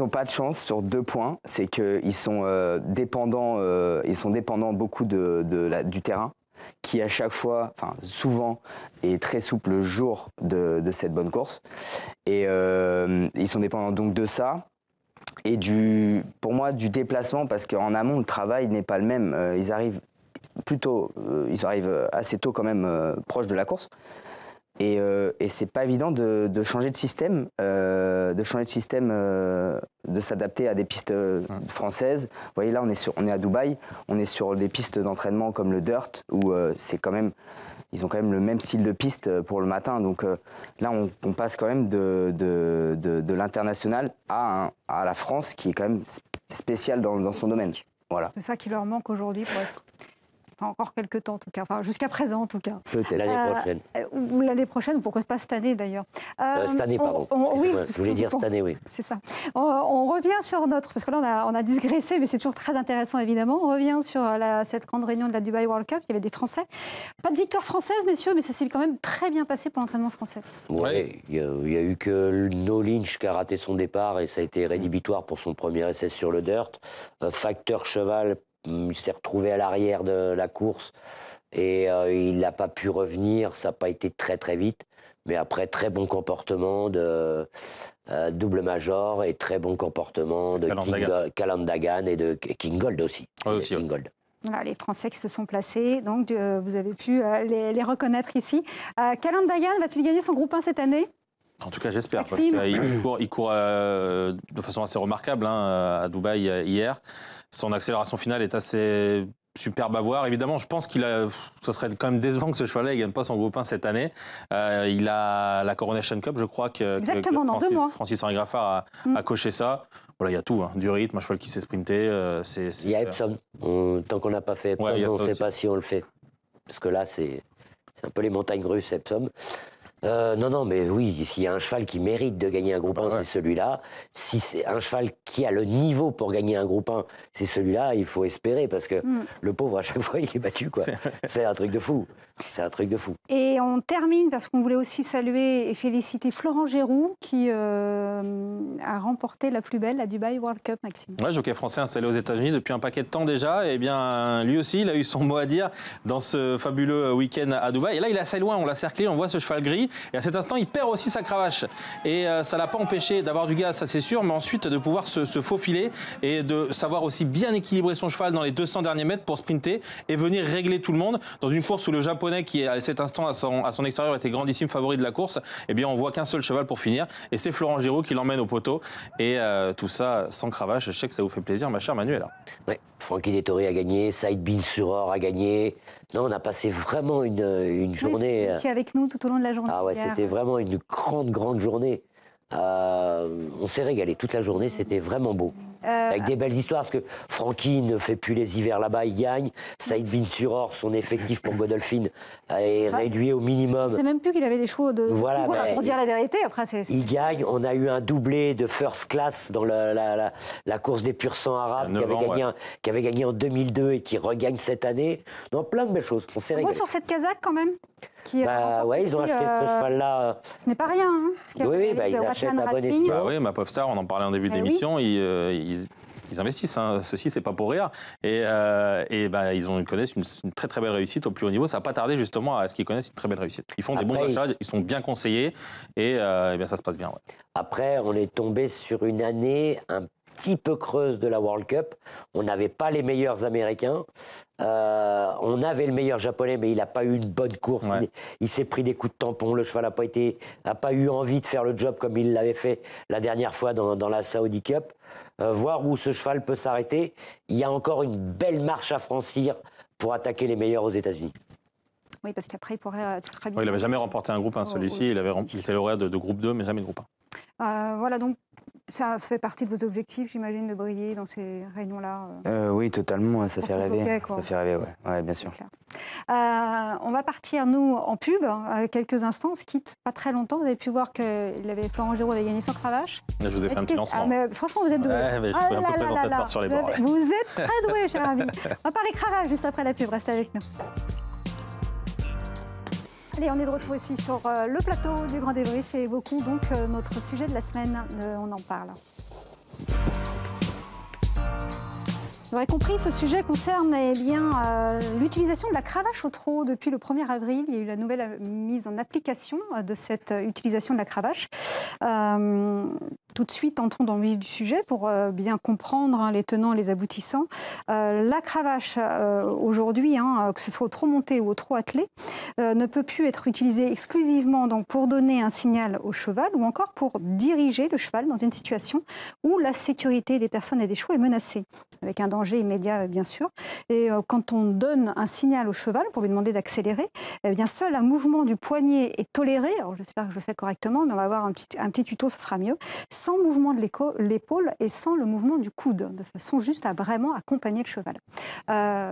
pas de chance sur 2 points. C'est qu'ils sont dépendants. Ils sont dépendants beaucoup du terrain, qui à chaque fois, enfin souvent, est très souple le jour de cette bonne course. Et ils sont dépendants donc de ça. Et pour moi, du déplacement, parce qu'en amont, le travail n'est pas le même. Ils arrivent assez tôt quand même proche de la course. Et c'est pas évident de changer de système, de s'adapter à des pistes françaises. Vous voyez, là, on est à Dubaï, on est sur des pistes d'entraînement comme le dirt, où ils ont quand même le même style de piste pour le matin. Donc là, on passe quand même de l'international à la France, qui est quand même spéciale dans son domaine. Voilà. C'est ça qui leur manque aujourd'hui pour être... Enfin, encore quelques temps en tout cas, enfin jusqu'à présent en tout cas. Peut-être l'année prochaine. Ou l'année prochaine, ou pourquoi pas cette année d'ailleurs. Cette année, pardon. Oui, je voulais dire cette année, oui. C'est ça. On revient sur notre... Parce que là, on a digressé, mais c'est toujours très intéressant évidemment. On revient sur cette grande réunion de la Dubai World Cup. Il y avait des Français. Pas de victoire française, messieurs, mais ça s'est quand même très bien passé pour l'entraînement français. Oui, il y a eu que No Lynch qui a raté son départ et ça a été rédhibitoire pour son premier essai sur le dirt. Facteur cheval, il s'est retrouvé à l'arrière de la course et il n'a pas pu revenir. Ça n'a pas été très très vite. Mais après, très bon comportement de double major et très bon comportement de Callan Dagan et de King Gold aussi. King Gold. Voilà, les Français qui se sont placés, donc vous avez pu les reconnaître ici. Callan Dagan va-t-il gagner son groupe 1 cette année ? En tout cas, j'espère, parce qu'il court de façon assez remarquable à Dubaï hier. Son accélération finale est assez superbe à voir. Évidemment, je pense ce serait quand même décevant que ce cheval-là ne gagne pas son groupe 1 cette année. Il a la Coronation Cup, je crois, exactement, dans 2 mois. Francis-Henri Graffard a coché ça. Voilà, il y a tout, du rythme, un cheval qui sait sprinter. Il y a Epsom. Tant qu'on n'a pas fait Epsom, on ne sait pas si on le fait. Parce que là, c'est un peu les montagnes russes, Epsom. Non, mais oui, s'il y a un cheval qui mérite de gagner un groupe 1, c'est celui-là. Si c'est un cheval qui a le niveau pour gagner un groupe 1, c'est celui-là, il faut espérer, parce que le pauvre, à chaque fois, il est battu, quoi. C'est un truc de fou. C'est un truc de fou. Et on termine, parce qu'on voulait aussi saluer et féliciter Florent Géroux, qui a remporté la plus belle, la Dubai World Cup, Maxime. Ouais, jockey français installé aux États-Unis depuis un paquet de temps déjà. Et bien, lui aussi, il a eu son mot à dire dans ce fabuleux week-end à Dubaï. Et là, il est assez loin, on l'a cerclé, on voit ce cheval gris. Et à cet instant, il perd aussi sa cravache. Et ça ne l'a pas empêché d'avoir du gaz, ça c'est sûr, mais ensuite de pouvoir se faufiler et de savoir aussi bien équilibrer son cheval dans les 200 derniers mètres pour sprinter et venir régler tout le monde. Dans une course où le Japonais, qui à cet instant à son extérieur était grandissime favori de la course, eh bien on voit qu'un seul cheval pour finir. Et c'est Florent Géroux qui l'emmène au poteau. Et tout ça sans cravache. Je sais que ça vous fait plaisir, ma chère Manuela. Oui, Francky Dettori a gagné, Saïd Bin Suror a gagné. Non, on a passé vraiment une journée... Qui est avec nous tout au long de la journée. Ah ouais, c'était vraiment une grande journée. On s'est régalé toute la journée, c'était vraiment beau. Avec des belles histoires, parce que Francky ne fait plus les hivers là-bas, il gagne. Saïd Bin Suror, son effectif pour Godolphin est réduit au minimum. Je ne sais même plus qu'il avait des chevaux de... Voilà, pour dire la vérité, après il gagne. On a eu un doublé de first class dans la course des pur sang arabes qui avait gagné en 2002 et qui regagne cette année. Donc plein de belles choses, on s'est régalé. Sur cette Kazakh quand même ouais, ils ont acheté ce cheval-là. Ce n'est pas rien. Hein, oui, ils achètent à bon escient. Oui, ma pauvre star, on en parlait en début d'émission. Ils investissent, ceci c'est pas pour rire, et ils connaissent une très très belle réussite au plus haut niveau. Ça n'a pas tardé justement à ce qu'ils connaissent une très belle réussite. Ils font des bons achats, ils sont bien conseillés et ça se passe bien. Ouais. Après, on est tombé sur une année un petit peu creuse de la World Cup. On n'avait pas les meilleurs Américains. On avait le meilleur Japonais, mais il n'a pas eu une bonne course. Ouais. Il s'est pris des coups de tampon. Le cheval n'a pas eu envie de faire le job comme il l'avait fait la dernière fois dans la Saudi Cup. Voir où ce cheval peut s'arrêter. Il y a encore une belle marche à franchir pour attaquer les meilleurs aux États-Unis. Oui, parce qu'après, il pourrait très bien... il n'avait jamais remporté un groupe 1, celui-ci. Il était lauréat de groupe 2, mais jamais de groupe 1. Voilà, donc ça fait partie de vos objectifs, j'imagine, de briller dans ces réunions-là. Oui, totalement, ça fait rêver. Ça fait rêver, ouais, bien sûr. On va partir, nous, en pub, quelques instants. On se quitte pas très longtemps. Vous avez pu voir qu'il avait Florent Géraud avait gagné sans cravache. Je vous ai fait un petit lancement. Mais franchement, vous êtes doué. Ouais, mais je peux un peu présenter de sur les bords. Vous êtes très doué, cher ami. On va parler cravache juste après la pub. Restez avec nous. Allez, on est de retour ici sur le plateau du Grand Débrief et évoquons donc notre sujet de la semaine. On en parle. Vous aurez compris, ce sujet concerne l'utilisation de la cravache au trot. Depuis le 1er avril, il y a eu la nouvelle mise en application de cette utilisation de la cravache. Tout de suite, entrons dans le vif du sujet pour bien comprendre les tenants et les aboutissants. La cravache, aujourd'hui, que ce soit au trot monté ou au trot attelé, ne peut plus être utilisée exclusivement donc, pour donner un signal au cheval ou encore pour diriger le cheval dans une situation où la sécurité des personnes et des chevaux est menacée, avec un danger immédiat, bien sûr. Et quand on donne un signal au cheval pour lui demander d'accélérer, eh bien, seul un mouvement du poignet est toléré. Alors, j'espère que je le fais correctement, mais on va voir un petit tuto, ça sera mieux. Sans mouvement de l'épaule et sans le mouvement du coude, de façon juste à vraiment accompagner le cheval.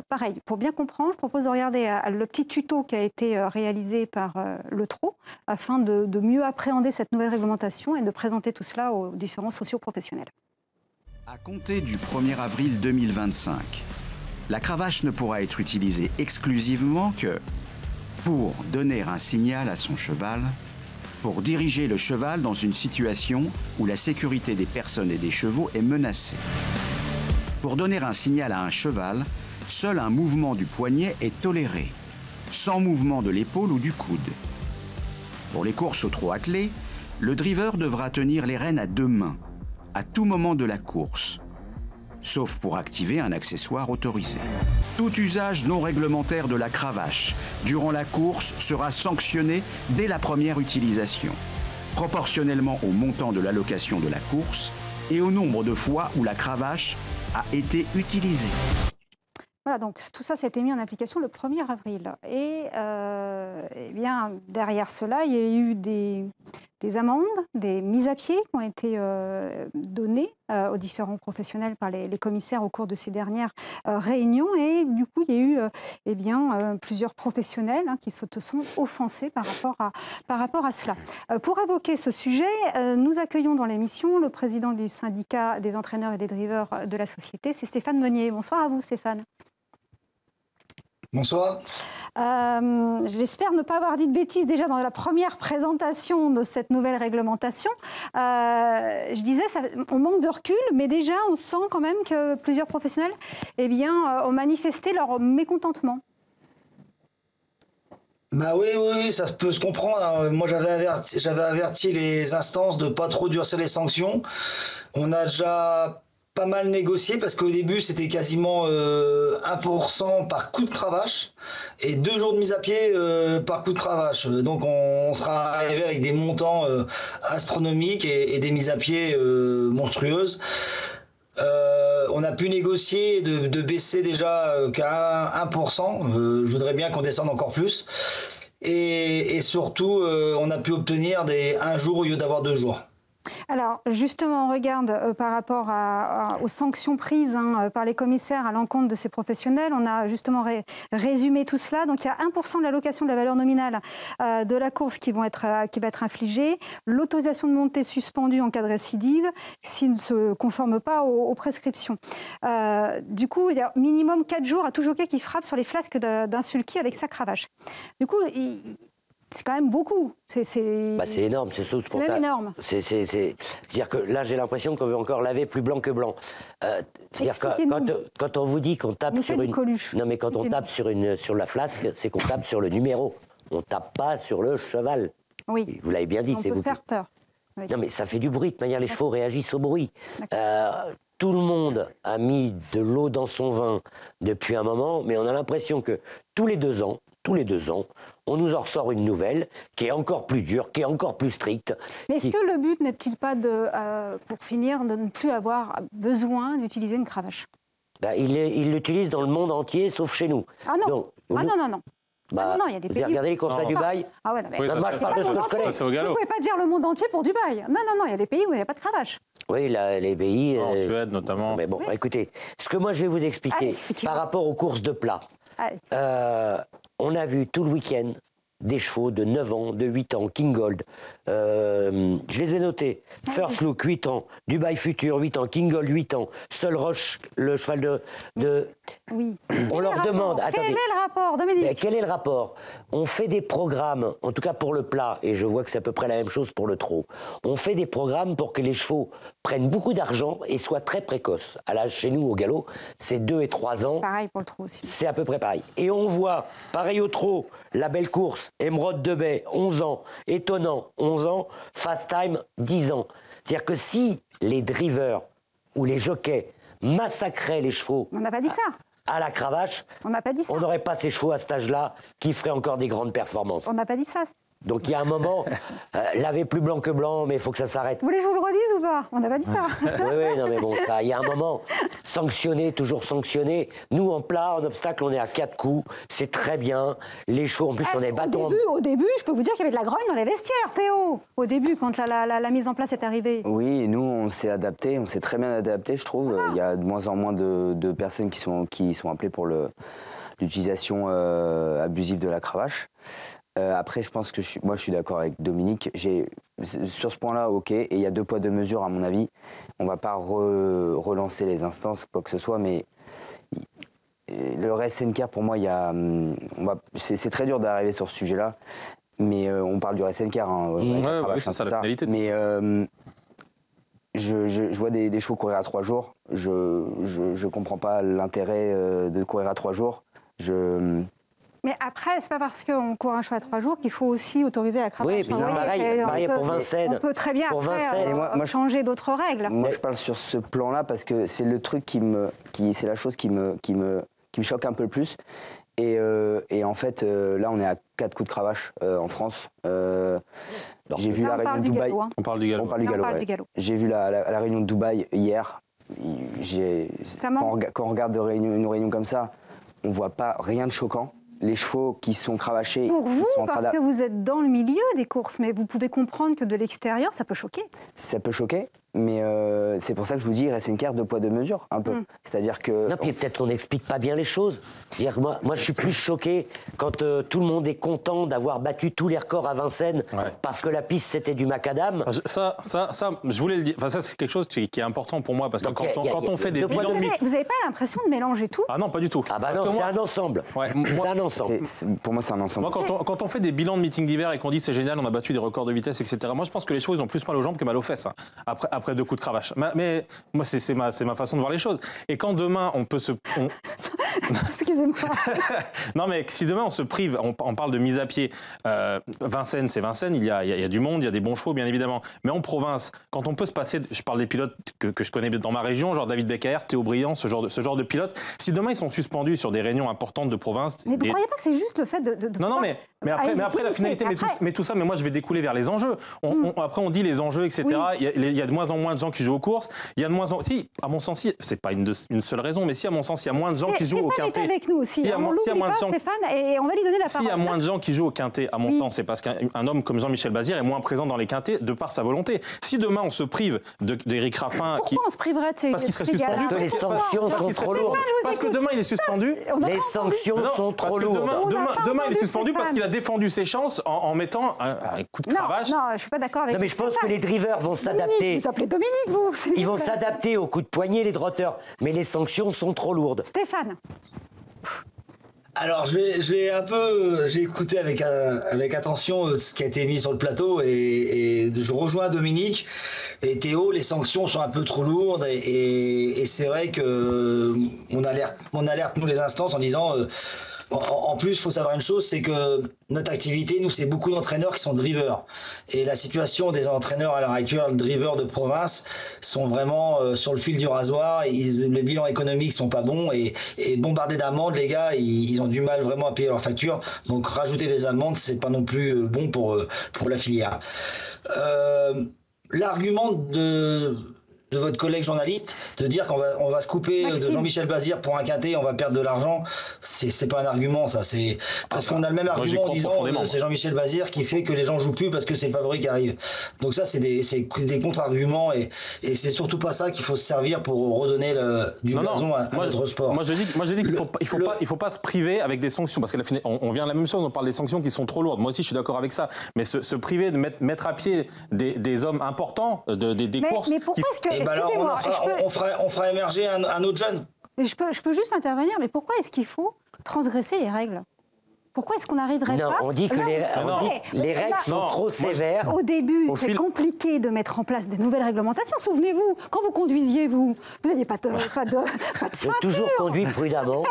Pareil, pour bien comprendre, je propose de regarder le petit tuto qui a été réalisé par le trot, afin de mieux appréhender cette nouvelle réglementation et de présenter tout cela aux différents socio-professionnels. À compter du 1er avril 2025, la cravache ne pourra être utilisée exclusivement que pour donner un signal à son cheval, pour diriger le cheval dans une situation où la sécurité des personnes et des chevaux est menacée. Pour donner un signal à un cheval, seul un mouvement du poignet est toléré, sans mouvement de l'épaule ou du coude. Pour les courses au trot attelé, le driver devra tenir les rênes à 2 mains, à tout moment de la course, sauf pour activer un accessoire autorisé. Tout usage non réglementaire de la cravache durant la course sera sanctionné dès la première utilisation, proportionnellement au montant de l'allocation de la course et au nombre de fois où la cravache a été utilisée. Voilà, donc tout ça, ça a été mis en application le 1er avril. Et bien, derrière cela, il y a eu des amendes, des mises à pied qui ont été données aux différents professionnels par les commissaires au cours de ces dernières réunions. Et du coup, il y a eu plusieurs professionnels qui se sont offensés par rapport à cela. Pour évoquer ce sujet, nous accueillons dans l'émission le président du syndicat des entraîneurs et des drivers de la société, c'est Stéphane Meunier. Bonsoir à vous, Stéphane. Bonsoir. J'espère ne pas avoir dit de bêtises déjà dans la première présentation de cette nouvelle réglementation. Je disais, on manque de recul, mais déjà on sent quand même que plusieurs professionnels ont manifesté leur mécontentement. Bah oui, ça peut se comprendre. Moi, j'avais averti les instances de pas trop durcir les sanctions. On a déjà pas mal négocié parce qu'au début c'était quasiment 1% par coup de cravache et 2 jours de mise à pied par coup de cravache. Donc on sera arrivé avec des montants astronomiques et des mises à pied monstrueuses. On a pu négocier de baisser déjà qu'à 1%. Je voudrais bien qu'on descende encore plus. Et surtout, on a pu obtenir un jour au lieu d'avoir 2 jours. Alors, justement, on regarde par rapport aux sanctions prises par les commissaires à l'encontre de ces professionnels. On a justement résumé tout cela. Donc, il y a 1% de l'allocation de la valeur nominale de la course qui va être infligée. L'autorisation de montée suspendue en cas de récidive s'il ne se conforme pas aux prescriptions. Du coup, il y a minimum 4 jours à tout jockey qui frappe sur les flasques d'un sulky avec sa cravache. Du coup, c'est quand même beaucoup. C'est énorme, c'est même énorme. C'est-à-dire que là, j'ai l'impression qu'on veut encore laver plus blanc que blanc. C'est-à-dire que quand on vous dit qu'on tape sur une... Non, mais quand on tape sur la flasque, c'est qu'on tape sur le numéro. On ne tape pas sur le cheval. Oui. Vous l'avez bien dit. On peut faire peur. Non, mais ça fait du bruit. De toute manière, les chevaux réagissent au bruit. tout le monde a mis de l'eau dans son vin depuis un moment, mais on a l'impression que tous les 2 ans, on nous en ressort une nouvelle qui est encore plus dure, qui est encore plus stricte. Mais est-ce que le but n'est-il pas, pour finir, de ne plus avoir besoin d'utiliser une cravache? Il l'utilise dans le monde entier, sauf chez nous. Ah non, Donc, non. Non, il y a des pays. Vous avez regardé les courses à Dubaï? Ah ouais, non, mais Oui, moi, je parle de ce que je connais. c'est au galop. vous ne pouvez pas dire le monde entier pour Dubaï. Non, il y a des pays où il n'y a pas de cravache. Oui, les pays... En Suède, notamment. Mais bon, écoutez, ce que moi je vais vous expliquer, Allez, expliquez-moi. par rapport aux courses de plat, Allez. on a vu tout le week-end des chevaux de 9 ans, de 8 ans, King Gold. Je les ai notés. First Look, 8 ans. Dubaï Futur, 8 ans. King Gold, 8 ans. Seul Roche, le cheval de... Oui. On leur demande... Quel est le rapport, Dominique? Mais quel est le rapport? On fait des programmes, en tout cas pour le plat, et je vois que c'est à peu près la même chose pour le trot. On fait des programmes pour que les chevaux prennent beaucoup d'argent et soient très précoces. À l'âge chez nous, au galop, c'est 2 et 3 ans. Pareil pour le trot aussi. C'est à peu près pareil. Et on voit, pareil au trot, la belle course, Émeraude de Baie, 11 ans, Étonnant, 11 ans, Fast Time, 10 ans. C'est-à-dire que si les drivers ou les jockeys massacraient les chevaux On n'a pas dit ça. à la cravache, On n'a pas dit ça. on n'aurait pas ces chevaux à cet âge-là qui feraient encore des grandes performances. On n'a pas dit ça. Donc il y a un moment, laver plus blanc que blanc, mais il faut que ça s'arrête. Vous voulez que je vous le redise ou pas? On n'a pas dit ça. Oui, non mais bon, il y a un moment, sanctionner, toujours sanctionner. Nous, en plat, en obstacle, on est à 4 coups, c'est très bien. Les chevaux, en plus, on est bâtons. Au début, je peux vous dire qu'il y avait de la grogne dans les vestiaires, Théo. Au début, quand la mise en place est arrivée. Oui, nous, on s'est adapté, on s'est très bien adapté, je trouve. Il y a de moins en moins de personnes qui sont appelées pour l'utilisation abusive de la cravache. Après, je pense que je suis d'accord avec Dominique. Sur ce point-là, ok, et il y a 2 poids 2 mesures, à mon avis. On ne va pas relancer les instances, quoi que ce soit, mais le race and care, pour moi, c'est très dur d'arriver sur ce sujet-là, mais on parle du race and care. C'est ça la finalité. Mais je vois des chevaux courir à 3 jours. Je comprends pas l'intérêt de courir à 3 jours. Mais après, c'est pas parce qu'on court un cheval à 3 jours qu'il faut aussi autoriser la cravache. Oui, puis pareil pour Vincennes. On peut très bien pour après, Vincennes, changer d'autres règles. Moi, je parle sur ce plan-là parce que c'est le truc c'est la chose qui me choque un peu le plus. Et en fait, là, on est à 4 coups de cravache en France. J'ai vu la réunion de Dubaï. Galop, hein. On parle du galop. On parle du galop. Du galop. J'ai vu la réunion de Dubaï hier. Quand on regarde une réunion comme ça, on voit pas rien de choquant. Les chevaux qui sont cravachés... Pour vous, parce que vous êtes dans le milieu des courses, mais vous pouvez comprendre que de l'extérieur, ça peut choquer. Ça peut choquer, mais c'est pour ça que je vous dis, race and care 2 poids 2 mesures, un peu. C'est-à-dire que... Non, puis peut-être qu'on n'explique pas bien les choses. C'est-à-dire, moi, je suis plus choqué quand tout le monde est content d'avoir battu tous les records à Vincennes parce que la piste, c'était du macadam. Ça, je voulais le dire. Enfin, ça, c'est quelque chose qui est important pour moi, parce que Donc, quand on fait des deux bilans poids, de... Vous n'avez pas l'impression de mélanger tout? Ah non, pas du tout. Ah bah Parce non, que c'est moi- un ensemble. Ouais, C'est moi- un ensemble. Pour moi, c'est un ensemble. Moi, quand on fait des bilans de meeting d'hiver et qu'on dit c'est génial, on a battu des records de vitesse, etc., moi, je pense que les chevaux, ils ont plus mal aux jambes que mal aux fesses, hein, après 2 coups de cravache. Mais moi, c'est ma façon de voir les choses. Et quand demain, on peut se... Excusez-moi. Non, mais si demain, on se prive, on parle de mise à pied, Vincennes, c'est Vincennes, il y a du monde, il y a des bons chevaux, bien évidemment. Mais en province, quand on peut se passer, je parle des pilotes que je connais dans ma région, genre David Becker, Théo Briand, ce genre de pilotes, si demain, ils sont suspendus sur des réunions importantes de province... Mais vous ne croyez pas que c'est juste le fait de Non, mais après la finalité, mais tout ça, mais moi je vais découler vers les enjeux. Après on dit les enjeux, etc. Oui. Il y a de moins en moins de gens qui jouent aux courses. Il y a de moins en si, à mon sens, c'est pas une seule raison, mais si à mon sens il y a moins de gens qui jouent au Stéphane quintet. est avec nous aussi. On l'oublie pas, Stéphane, et on va lui donner la parole. S'il y a moins de gens qui jouent au quintet, à mon sens, c'est parce qu'un homme comme Jean-Michel Bazir est moins présent dans les quintets de par sa volonté. Si demain on se prive d'Éric Raffin, pourquoi on se priverait de ces parce qu'il serait suspendu, Parce que les sanctions sont trop lourdes. parce que demain il est suspendu. Les sanctions sont trop lourdes. Demain il est suspendu parce qu'il a défendu ses chances en mettant un coup de cravache. Non, je ne suis pas d'accord avec Non, mais je pense que les drivers vont s'adapter. Vous appelez Dominique, vous. Ils vont s'adapter au coup de poignet, les drotteurs. Mais les sanctions sont trop lourdes. Stéphane. Alors, j'ai écouté avec attention ce qui a été mis sur le plateau et je rejoins Dominique et Théo. Les sanctions sont un peu trop lourdes et c'est vrai que on alerte nous les instances en disant En plus, il faut savoir une chose, c'est que notre activité, nous, c'est beaucoup d'entraîneurs qui sont drivers. Et la situation des entraîneurs à l'heure actuelle, drivers de province, sont vraiment sur le fil du rasoir. Les bilans économiques sont pas bons et bombardés d'amendes, les gars, ils ont du mal vraiment à payer leurs factures. Donc rajouter des amendes, c'est pas non plus bon pour la filière. L'argument de votre collègue journaliste de dire qu'on va se couper de Jean-Michel Bazir pour un quintet, on va perdre de l'argent, c'est pas un argument, ça. C'est parce qu'on a le même argument en disant c'est Jean-Michel Bazir qui fait que les gens jouent plus parce que c'est le favori qui arrive. Donc ça, c'est des contre-arguments et c'est surtout pas ça qu'il faut se servir pour redonner du blason à notre sport. Moi, je dis qu'il faut pas se priver avec des sanctions parce qu'on vient à la même chose, on parle des sanctions qui sont trop lourdes. Moi aussi, je suis d'accord avec ça. Mais se priver de mettre à pied des hommes importants, des courses. Mais pourquoi est-ce que alors on fera émerger un autre jeune. Mais je peux juste intervenir, mais pourquoi est-ce qu'il faut transgresser les règles ? Pourquoi est-ce qu'on n'arriverait pas... Non, on dit que les règles sont trop sévères. Au début, c'est compliqué de mettre en place des nouvelles réglementations. Souvenez-vous, quand vous conduisiez, vous n'aviez pas de ceinture. J'ai toujours conduit prudemment.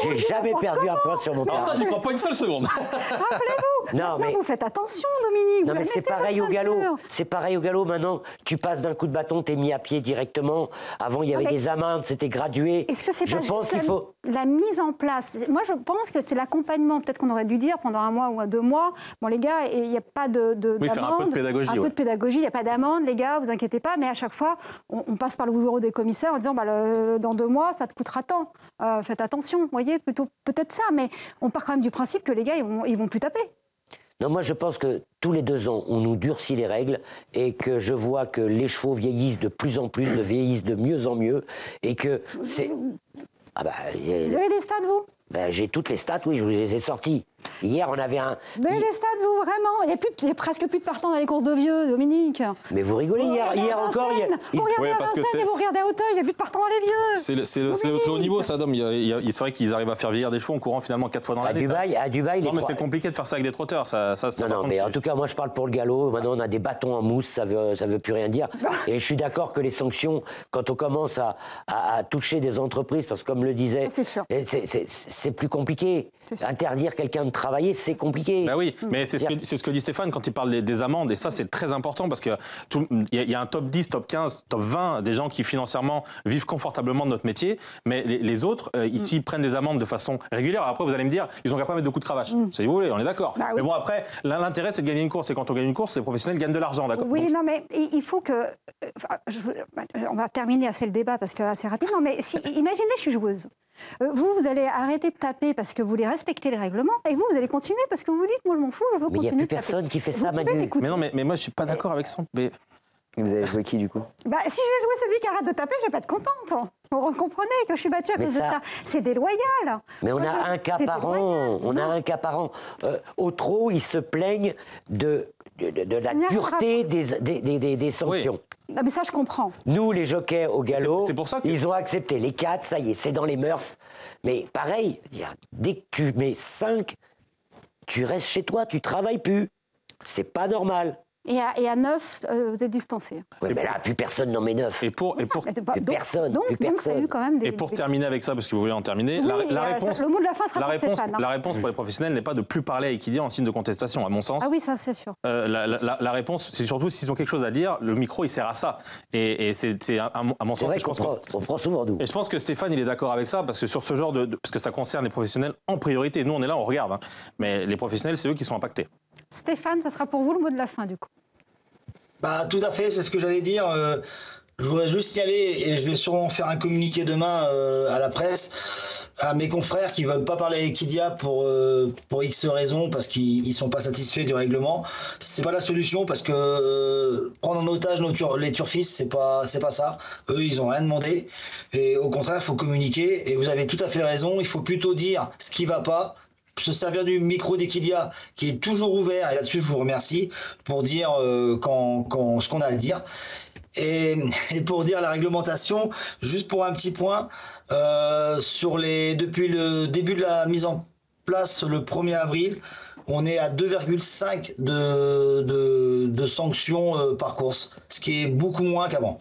J'ai jamais perdu un point sur mon permis. Alors ça, j'y crois pas une seule seconde. Rappelez-vous. Non, mais vous faites attention, Dominique. Non, mais c'est pareil au galop. C'est pareil au galop. Maintenant, tu passes d'un coup de bâton, t'es mis à pied directement. Avant, il y avait des amendes, c'était gradué. Est-ce que c'est pas juste la mise en place? Moi, je pense que c'est l'accompagnement. Peut-être qu'on aurait dû dire pendant 1 mois ou 2 mois, bon les gars, il n'y a pas d'amende. Faire un peu de pédagogie. Un peu de pédagogie, il n'y a pas d'amende, les gars, vous inquiétez pas, mais à chaque fois, on passe par le bureau des commissaires en disant, dans 2 mois, ça te coûtera tant. Faites attention, vous voyez, peut-être ça, mais on part quand même du principe que les gars, ils vont plus taper. Non, moi je pense que tous les 2 ans, on nous durcit les règles et que je vois que les chevaux vieillissent de plus en plus, vieillissent de mieux en mieux et que c'est... Vous avez des stats, vous? J'ai toutes les stats, oui, je vous les ai sorties. Hier, on avait un... Vous avez des stats, vous, vraiment? Il n'y a presque plus de partants dans les courses de vieux, Dominique. Mais vous rigolez, hier encore... Vous regardez à Vincennes et vous regardez à Auteuil, il n'y a plus de partants dans les vieux. C'est le très haut niveau, ça, Dom. C'est vrai qu'ils arrivent à faire vieillir des chevaux en courant finalement 4 fois dans l'année. À Dubaï, non, mais c'est compliqué de faire ça avec des trotteurs. Non, mais en tout cas, moi, je parle pour le galop. Maintenant, on a des bâtons en mousse, ça veut plus rien dire. Et je suis d'accord que les sanctions, quand on commence à toucher des entreprises, parce que comme le disait, c'est plus compliqué. Interdire quelqu'un de travailler, c'est compliqué. Bah oui, mais c'est ce que dit Stéphane quand il parle des amendes, et ça c'est très important parce que il y a un top 10, top 15, top 20 des gens qui financièrement vivent confortablement de notre métier, mais les autres, ils prennent des amendes de façon régulière. Après, vous allez me dire, ils ont qu'à pas mettre de coups de cravache. Si vous voulez, on est d'accord. Bah oui. Mais bon, après, l'intérêt c'est de gagner une course, et quand on gagne une course, les professionnels gagnent de l'argent, d'accord. Oui, non, mais il faut que... on va terminer assez le débat parce que assez rapidement, mais imaginez, je suis joueuse. Vous allez arrêter de taper parce que vous voulez respecter les règlements, et vous allez continuer parce que vous dites, moi je m'en fous, je veux continuer. Mais il n'y a plus personne qui fait ça, Manu. Mais non, mais moi je suis pas d'accord avec ça. Mais... Vous avez joué qui du coup? Si j'ai joué celui qui arrête de taper, je vais pas être contente. Vous comprenez que je suis battue à cause de ça. C'est déloyal. Mais on a un cas par an. On a un cas par an. Au trot, ils se plaignent de la dureté des sanctions. Non, mais ça, je comprends. Nous, les jockeys au galop, c'est pour ça que... ils ont accepté les 4, ça y est, c'est dans les mœurs. Mais pareil, dès que tu mets 5, tu restes chez toi, tu travailles plus. C'est pas normal. Et à 9, vous êtes distancé. Oui, mais là, plus personne n'en met 9. Et pour personne. Donc, ça a eu quand même des... Et pour terminer avec ça, parce que vous voulez en terminer, la réponse... Le mot de la fin sera pour Stéphane. La réponse pour les professionnels n'est pas de plus parler à Equidia en signe de contestation, à mon sens. Ah oui, ça, c'est sûr. La réponse, c'est surtout s'ils ont quelque chose à dire, le micro, il sert à ça. Et c'est à mon sens... C'est vrai qu'on prend souvent nous. Et je pense que Stéphane, il est d'accord avec ça, parce que sur ce genre parce que ça concerne les professionnels en priorité. Nous, on est là, on regarde. Hein. Mais les professionnels, c'est eux qui sont impactés. Stéphane, ça sera pour vous le mot de la fin, du coup. Tout à fait, c'est ce que j'allais dire. Je voudrais juste y aller, et je vais sûrement faire un communiqué demain à la presse, à mes confrères qui ne veulent pas parler à Equidia pour X raisons, parce qu'ils ne sont pas satisfaits du règlement. C'est pas la solution, parce que prendre en otage les turfistes, c'est pas ça. Eux, ils n'ont rien demandé. Et au contraire, il faut communiquer. Et vous avez tout à fait raison, il faut plutôt dire ce qui ne va pas, se servir du micro d'Equidia qui est toujours ouvert, et là-dessus je vous remercie, pour dire ce qu'on a à dire. Et pour dire la réglementation, juste pour un petit point, depuis le début de la mise en place le 1er avril, on est à 2,5 de sanctions par course, ce qui est beaucoup moins qu'avant.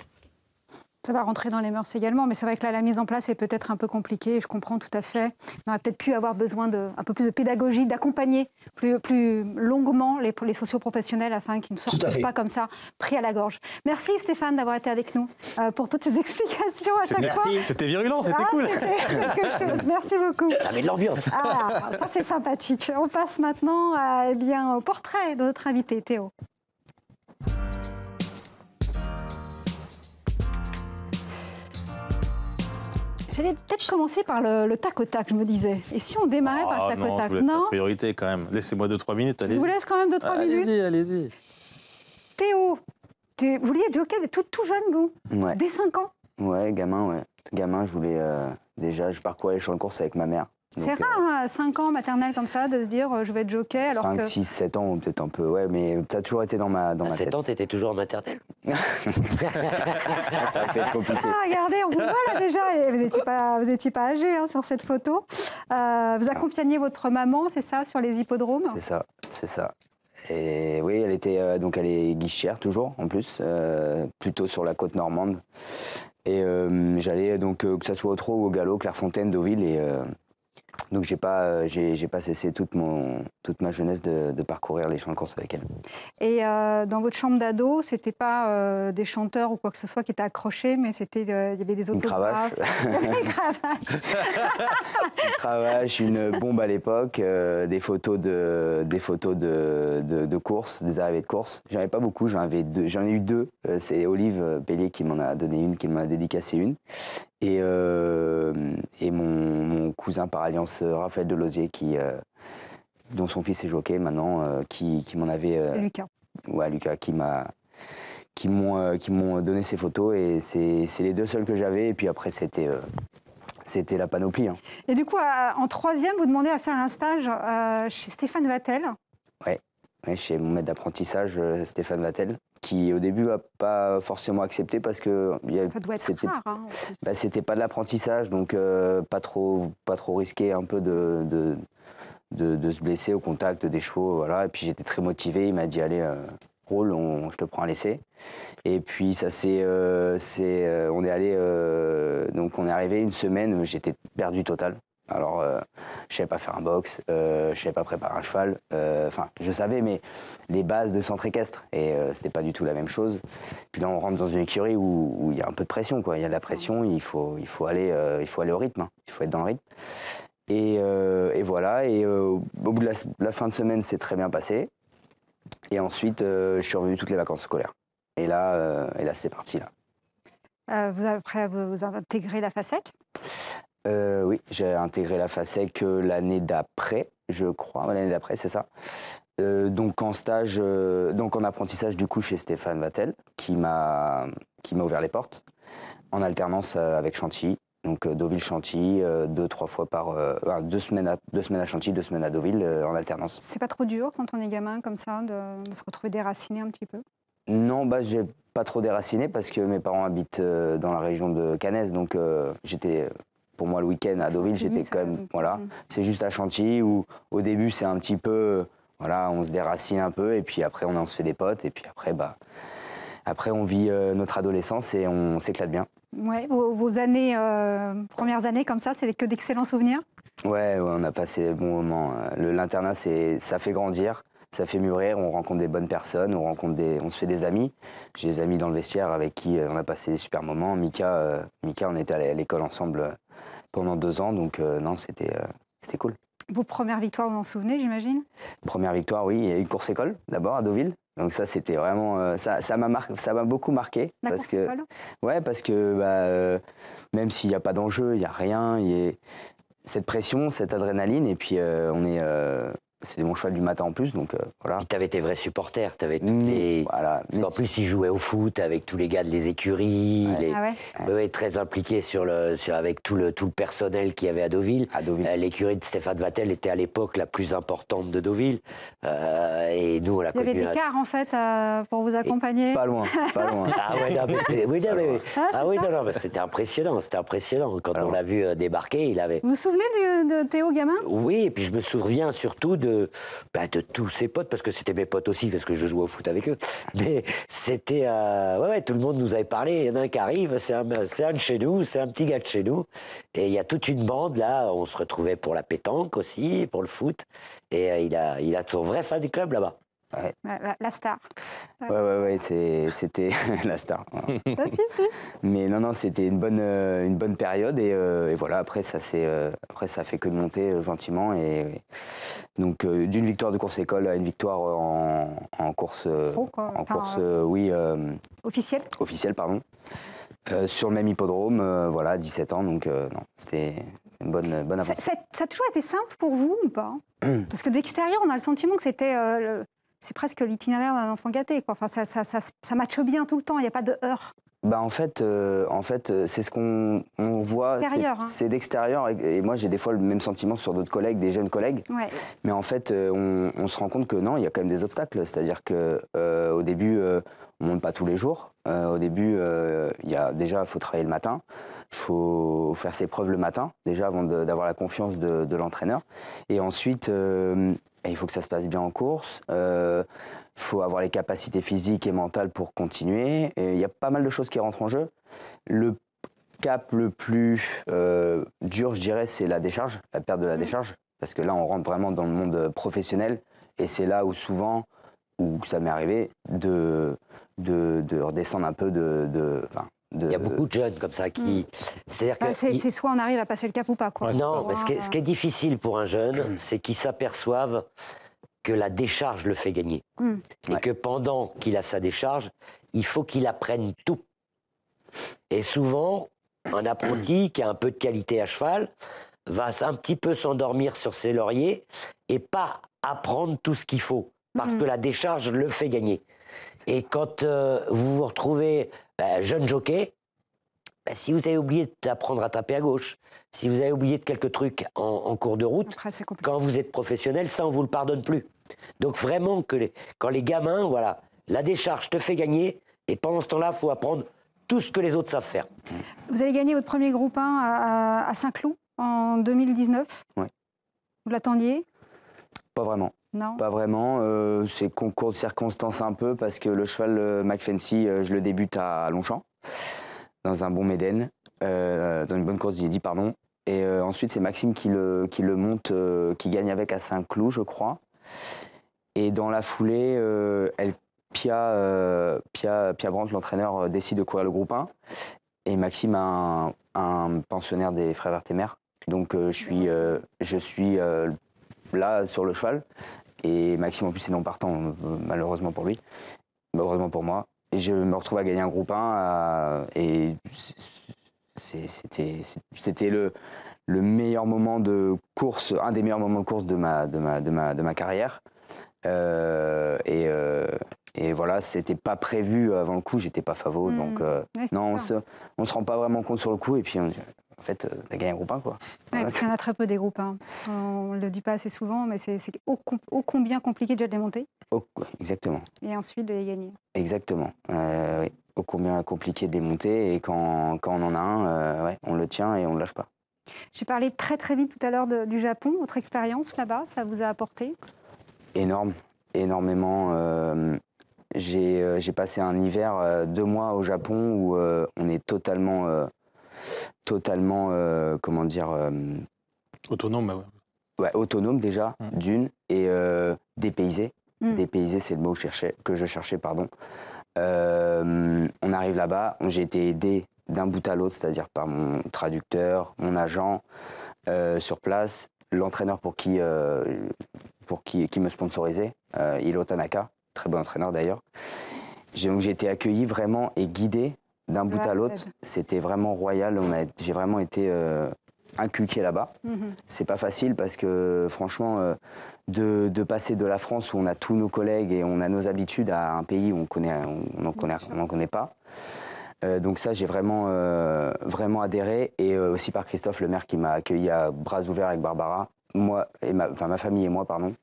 Ça va rentrer dans les mœurs également, mais c'est vrai que là, la mise en place est peut-être un peu compliquée, je comprends tout à fait. On aurait peut-être pu avoir besoin d'un peu plus de pédagogie, d'accompagner plus longuement les socioprofessionnels afin qu'ils ne se retrouvent pas comme ça, pris à la gorge. Merci Stéphane d'avoir été avec nous pour toutes ces explications à chaque fois. C'était virulent, c'était cool. Merci beaucoup. Ça met de l'ambiance. Ah, ça c'est sympathique. On passe maintenant au portrait de notre invité, Théo. J'allais peut-être commencer par le tac au tac, je me disais. Et si on démarrait par le tac au tac? Je vous laisse la priorité quand même. Laissez-moi 2-3 minutes, allez-y. Je vous laisse quand même 2-3 minutes. Allez-y, allez-y. Théo, vous vouliez être jockey tout jeune, vous? Ouais. Dès 5 ans? Ouais, gamin, je voulais... déjà, je parcourais les champs de course avec ma mère. C'est rare, à 5 ans, maternelle comme ça, de se dire je vais être jockey alors 5, que... 6, 7 ans, peut-être un peu, ouais, mais ça a toujours été dans ma tête. 7 ans, t'étais toujours en maternelle. Ça va être compliqué. Ah, regardez, on vous voit là déjà, et vous étiez pas âgé sur cette photo. Vous accompagnez votre maman, c'est ça, sur les hippodromes? C'est ça. Et oui, elle était donc elle est guichetière toujours, en plus, plutôt sur la côte normande. Et j'allais donc que ça soit au trot ou au galop, Clairefontaine, Deauville, et donc j'ai pas cessé toute ma jeunesse de parcourir les champs de course avec elle. Et dans votre chambre d'ado, c'était pas des chanteurs ou quoi que ce soit qui étaient accrochés, mais c'était il y avait des autographes. Une cravache, une bombe à l'époque, des photos de course, des arrivées de course. J'en avais pas beaucoup, j'en ai eu 2. C'est Olive Pellier qui m'en a donné une, qui m'en a dédicacé une. Et mon cousin par alliance, Raphaël Delosier, dont son fils est jockey maintenant, qui m'en avait... Lucas. Ouais, Lucas, qui m'ont donné ces photos, et c'est les 2 seuls que j'avais, et puis après c'était la panoplie. Hein. Et du coup, en 3e, vous demandez à faire un stage chez Stéphane Vattel. Ouais, chez mon maître d'apprentissage, Stéphane Vattel, qui au début n'a pas forcément accepté parce que ça doit être rare. Hein, c'était pas de l'apprentissage, donc pas trop risqué un peu de se blesser au contact des chevaux, voilà. Et puis j'étais très motivé, il m'a dit allez, roule, je te prends un laisser. Et puis ça on est allé, donc on est arrivé une semaine, j'étais perdu total. Alors, je savais pas faire un box, je savais pas préparer un cheval. Enfin, je savais, mais les bases de centre équestre, et c'était pas du tout la même chose. Puis là, on rentre dans une écurie où il y a un peu de pression, quoi. Il y a de la pression, il faut aller au rythme, hein. Il faut être dans le rythme. Et voilà. Et au bout de la fin de semaine, c'est très bien passé. Et ensuite, je suis revenu toutes les vacances scolaires. Et là, c'est parti là. Vous avez intégré la FASEC? Oui, j'ai intégré la FASEC l'année d'après, je crois. L'année d'après, c'est ça. Donc en stage, donc en apprentissage du coup chez Stéphane Vattel, qui m'a ouvert les portes, en alternance avec Chantilly. Donc Deauville-Chantilly, 2-3 fois par... 2 semaines à Chantilly, 2 semaines à Deauville, en alternance. C'est pas trop dur quand on est gamin comme ça, de se retrouver déraciné un petit peu? Non, j'ai pas trop déraciné parce que mes parents habitent dans la région de Cannes, donc j'étais... Pour moi, le week-end à Deauville, j'étais quand même... Voilà, c'est juste à Chantilly où, au début, c'est un petit peu... Voilà, on se déracine un peu et puis après, on se fait des potes. Et puis après, on vit notre adolescence et on s'éclate bien. Ouais, vos années, premières années comme ça, c'est que d'excellents souvenirs? Ouais, on a passé de bons moments. L'internat, ça fait grandir, ça fait mûrir, on rencontre des bonnes personnes, on se fait des amis. J'ai des amis dans le vestiaire avec qui on a passé des super moments. Mika, on était à l'école ensemble pendant 2 ans, donc non, c'était cool. Vos premières victoires, vous en souvenez, j'imagine? Première victoire, oui, il y a eu une course école d'abord à Deauville. Donc ça, c'était vraiment... ça m'a beaucoup marqué. La course école? Ouais, parce que même s'il n'y a pas d'enjeu, il n'y a rien, il y a cette pression, cette adrénaline, et puis c'est mon cheval du matin en plus, donc voilà. Puis t'avais tes vrais supporters, t'avais toutes les... Voilà. En plus, ils jouaient au foot avec tous les gars de les écuries, très impliqués avec tout le personnel qu'il y avait à Deauville. L'écurie de Stéphane Vattel était à l'époque la plus importante de Deauville, et nous on l'a connue. Il y avait des cars en fait pour vous accompagner. Pas loin. Ah ouais, non, mais c'était impressionnant, quand on l'a vu débarquer, il avait. Vous vous souvenez de Théo gamin? Oui, et puis je me souviens surtout de de tous ses potes, parce que c'était mes potes aussi, parce que je jouais au foot avec eux. Mais c'était... ouais, tout le monde nous avait parlé. Il y en a un qui arrive, c'est un de chez nous, c'est un petit gars de chez nous. Et il y a toute une bande, là. On se retrouvait pour la pétanque aussi, pour le foot. Et il a son vrai fan du club là-bas. Ouais. La star. Ouais, c'était la star. Ah, si. Mais non, c'était une bonne période et voilà, après ça fait que de monter gentiment et donc d'une victoire de course école à une victoire en course officielle pardon. Sur le même hippodrome, voilà, 17 ans, donc non, c'était une bonne avance. Ça a toujours été simple pour vous ou pas? Parce que de l'extérieur, on a le sentiment que c'était c'est presque l'itinéraire d'un enfant gâté, quoi. Enfin, ça matche bien tout le temps, il n'y a pas de heurts. Bah en fait, c'est ce qu'on voit, c'est d'extérieur. Et moi, j'ai des fois le même sentiment sur d'autres collègues, des jeunes collègues. Ouais. Mais en fait, on se rend compte que non, il y a quand même des obstacles. C'est-à-dire que au début, on monte pas tous les jours. Au début, il faut travailler le matin. Il faut faire ses preuves le matin, déjà avant d'avoir la confiance de l'entraîneur. Et ensuite, il faut que ça se passe bien en course. Il faut avoir les capacités physiques et mentales pour continuer. Il y a pas mal de choses qui rentrent en jeu. Le cap le plus dur, je dirais, c'est la décharge, la perte de la décharge. Parce que là, on rentre vraiment dans le monde professionnel. Et c'est là où souvent, où ça m'est arrivé, de redescendre un peu Il y a beaucoup de jeunes comme ça qui... C'est-à-dire que c'est soit on arrive à passer le cap ou pas, quoi. Non, mais ce qui est difficile pour un jeune, c'est qu'il s'aperçoive que la décharge le fait gagner. Et que pendant qu'il a sa décharge, il faut qu'il apprenne tout. Et souvent, un apprenti qui a un peu de qualité à cheval va un petit peu s'endormir sur ses lauriers et pas apprendre tout ce qu'il faut. Parce que la décharge le fait gagner. Et quand vous vous retrouvez jeune jockey, si vous avez oublié d'apprendre à taper à gauche, si vous avez oublié de quelques trucs en cours de route, Après, quand vous êtes professionnel, ça, on ne vous le pardonne plus. Donc vraiment, quand les gamins, voilà, la décharge te fait gagner, et pendant ce temps-là, il faut apprendre tout ce que les autres savent faire. Vous allez gagner votre premier groupe 1 à Saint-Cloud en 2019. Ouais. Vous l'attendiez? Pas vraiment. Non. Pas vraiment. C'est concours de circonstances un peu, parce que le cheval McFency, je le débute à Longchamp, dans un bon Méden, dans une bonne course d'Idi, pardon. Et ensuite, c'est Maxime qui le monte, qui gagne avec à Saint-Cloud, je crois. Et dans la foulée, Pia Brandt, l'entraîneur, décide de courir le groupe 1. Et Maxime a un pensionnaire des frères Vertemer. Donc je suis là sur le cheval. Et Maxime, en plus, est non partant, malheureusement pour lui. Mais heureusement pour moi. Et je me retrouve à gagner un groupe 1. Et c'était le meilleur moment de course, un des meilleurs moments de course de ma carrière. Et voilà, c'était pas prévu avant le coup, j'étais pas favori. Donc non, on se rend pas vraiment compte sur le coup. Et puis en fait, t'as gagné un groupe 1, quoi. Ouais, Voilà. parce qu'il y en a très peu des groupes 1. On ne le dit pas assez souvent, mais c'est ô combien compliqué déjà de les monter. Exactement. Et ensuite de les gagner. Exactement. Oui. Ô combien compliqué de les monter. Et quand on en a un, on le tient et on le lâche pas. J'ai parlé très très vite tout à l'heure du Japon. Votre expérience là-bas, ça vous a apporté? Énormément. J'ai passé un hiver, 2 mois au Japon où on est totalement comment dire... Autonome, ouais, autonome déjà, d'une, et dépaysé. Dépaysé, c'est le mot que je cherchais, pardon. On arrive là-bas, j'ai été aidé d'un bout à l'autre, c'est-à-dire par mon traducteur, mon agent sur place, l'entraîneur qui me sponsorisait, Hiro Tanaka, très bon entraîneur d'ailleurs. J'ai été accueilli vraiment et guidé d'un bout à l'autre. C'était vraiment royal. J'ai vraiment été inculqué là-bas. C'est pas facile parce que franchement, de passer de la France où on a tous nos collègues et on a nos habitudes à un pays où on n'en connaît pas. Donc ça, j'ai vraiment adhéré. Et aussi par Christophe, le maire, qui m'a accueilli à bras ouverts avec Barbara. Ma famille et moi, pardon.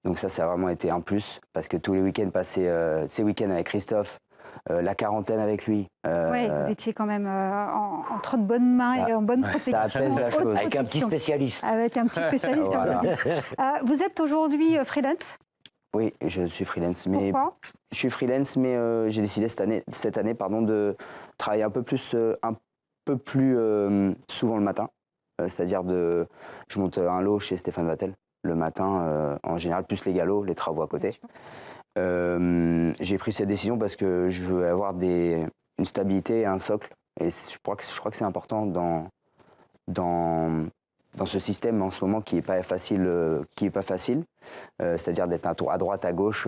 Donc ça a vraiment été un plus, parce que tous les week-ends passés, ces week-ends avec Christophe, la quarantaine avec lui. Oui, vous étiez quand même entre de bonnes mains et en bonne protection. Ça apaise la chose. Avec un petit spécialiste. Avec un petit spécialiste, Voilà. comme on dit. Vous êtes aujourd'hui freelance. Oui, je suis freelance. Mais Pourquoi? je suis freelance, mais j'ai décidé cette année de travailler un peu plus souvent le matin. C'est-à-dire je monte un lot chez Stéphane Vattel le matin, en général, plus les galops, les travaux à côté. J'ai pris cette décision parce que je veux avoir une stabilité et un socle. Et je crois que c'est important dans ce système en ce moment qui n'est pas facile, c'est-à-dire d'être à droite, à gauche.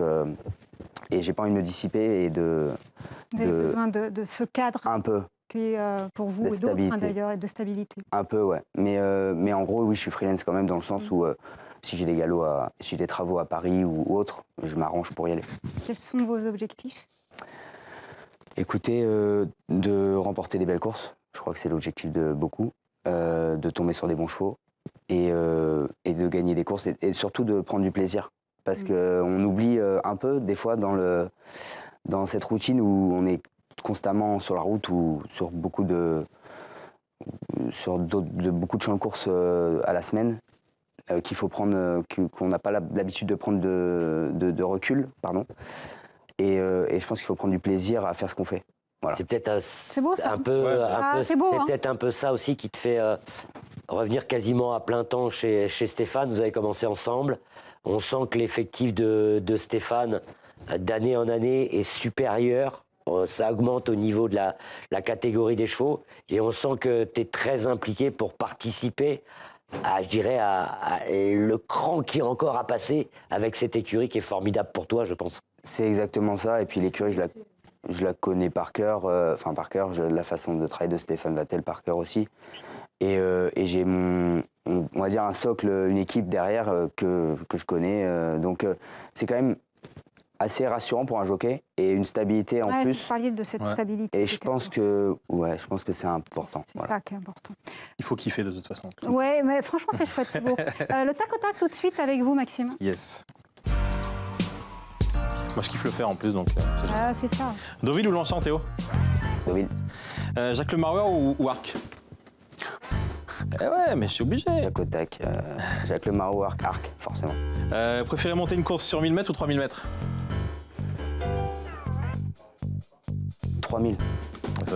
Et j'ai pas envie de me dissiper et Vous avez besoin de ce cadre un peu. qui est pour vous et d'autres d'ailleurs, et de stabilité. Un peu, ouais. Mais en gros, oui, je suis freelance quand même dans le sens où si j'ai des travaux à Paris ou autre, je m'arrange pour y aller. Quels sont vos objectifs? Écoutez, de remporter des belles courses. Je crois que c'est l'objectif de beaucoup. De tomber sur des bons chevaux et de gagner des courses et surtout de prendre du plaisir. Parce qu'on oublie un peu, des fois, dans cette routine où on est constamment sur la route ou sur beaucoup de champs de course à la semaine, qu'il faut prendre, qu'on n'a pas l'habitude de prendre de recul, pardon. Et je pense qu'il faut prendre du plaisir à faire ce qu'on fait. Voilà. C'est peut-être beau, ça. c'est peut-être un peu ça aussi qui te fait revenir quasiment à plein temps chez Stéphane. Vous avez commencé ensemble. On sent que l'effectif de Stéphane, d'année en année, est supérieur. Ça augmente au niveau de la catégorie des chevaux. Et on sent que tu es très impliqué pour participer je dirais, le cran qui est encore à passer avec cette écurie qui est formidable pour toi, je pense. C'est exactement ça. Et puis l'écurie, je la connais par cœur. La façon de travailler de Stéphane Vattel par cœur aussi. Et j'ai on va dire un socle, une équipe derrière que je connais. Donc c'est quand même assez rassurant pour un jockey et une stabilité en plus. Vous parliez de cette stabilité. Et je pense que c'est important. C'est ça qui est important. Il faut kiffer de toute façon. Ouais, mais franchement c'est chouette, c'est beau. Le tac au tac tout de suite avec vous, Maxime. Yes. Moi je kiffe le faire en plus, donc c'est ça. Deauville ou Longchamp, Théo? Deauville. Jacques Le Marois ou Arc? Eh ouais, mais je suis obligé. Tac au tac. Jacques Le Marois, Arc, forcément. Préférez monter une course sur 1000 mètres ou 3000 mètres? 3000.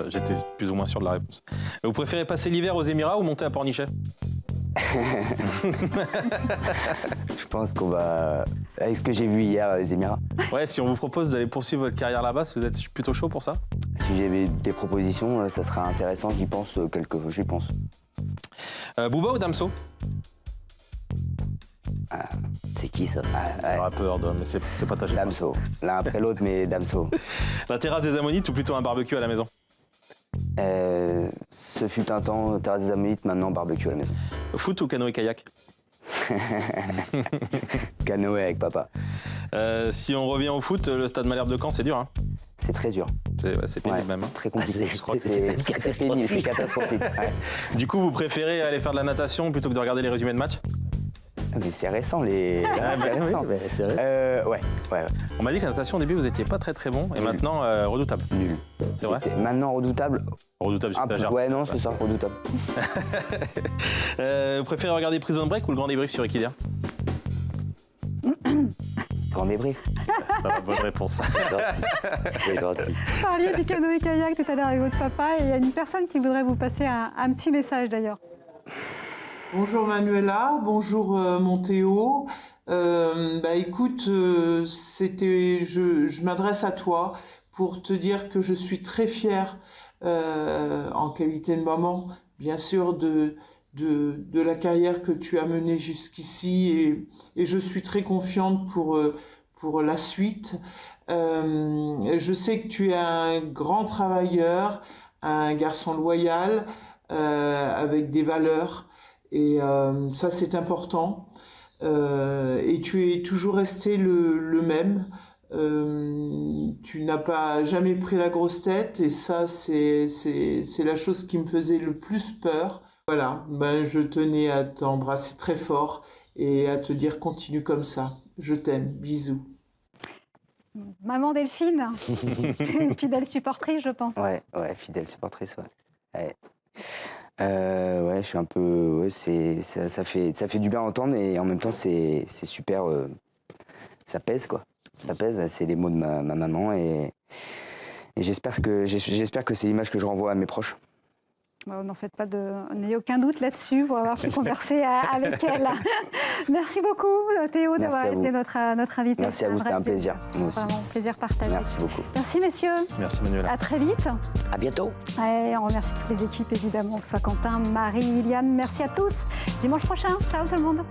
J'étais plus ou moins sûr de la réponse. Vous préférez passer l'hiver aux Émirats ou monter à Pornichet? Je pense qu'on va... Avec ce que j'ai vu hier, les Émirats. Ouais, si on vous propose d'aller poursuivre votre carrière là-bas, vous êtes plutôt chaud pour ça? Si j'avais des propositions, ça serait intéressant. J'y pense j'y pense. Booba ou Damso? C'est qui ça? Un rappeur, mais c'est pas ta génération. Damso. L'un après l'autre, mais Damso. La terrasse des Ammonites ou plutôt un barbecue à la maison? Ce fut un temps, terrasse des Ammonites, maintenant barbecue à la maison. Foot ou canoë-kayak? Canoë avec papa. Si on revient au foot, le stade Malherbe de Caen, c'est dur, hein? C'est très dur. C'est pénible même. Hein. Très compliqué. Je crois que c'est pénible, c'est catastrophique. Ouais. Du coup, vous préférez aller faire de la natation plutôt que de regarder les résumés de match? Mais c'est récent, les... c'est vrai. Ouais. On m'a dit que la natation, au début, vous n'étiez pas très très bon, et maintenant, redoutable. Nul. C'est vrai? Maintenant, redoutable. Redoutable, j'exagère. Ouais, non, c'est ça, redoutable. Vous préférez regarder Prison Break ou le grand débrief sur Equidia? Grand débrief. Ça va, bonne réponse. C'est gentil. Vous parliez du canoë-kayak tout à l'heure avec votre papa et il y a une personne qui voudrait vous passer un petit message d'ailleurs. Bonjour Manuela, bonjour mon Théo. Écoute, je m'adresse à toi pour te dire que je suis très fière en qualité de maman, bien sûr, de la carrière que tu as menée jusqu'ici et je suis très confiante pour la suite. Je sais que tu es un grand travailleur, un garçon loyal, avec des valeurs. Et ça, c'est important. Et tu es toujours resté le même. Tu n'as pas jamais pris la grosse tête. Et ça, c'est la chose qui me faisait le plus peur. Voilà, je tenais à t'embrasser très fort et à te dire continue comme ça. Je t'aime. Bisous. Maman Delphine, fidèle supportrice, je pense. Ouais, fidèle supportrice, ouais. Ouais, je suis un peu... Ouais, ça fait du bien à entendre et en même temps, c'est super... ça pèse, quoi. Ça pèse, c'est les mots de ma maman et j'espère que c'est l'image que je renvoie à mes proches. N'en faites pas n'ayez aucun doute là-dessus pour avoir pu converser avec elle. Merci beaucoup Théo d'avoir été notre invité. Merci à vous, c'était un plaisir. Nous aussi. Vraiment plaisir partagé. Merci beaucoup. Merci messieurs. Merci Manuela. À très vite. À bientôt. Et on remercie toutes les équipes évidemment, que ce soit Quentin, Marie, Iliane. Merci à tous. Dimanche prochain. Ciao tout le monde.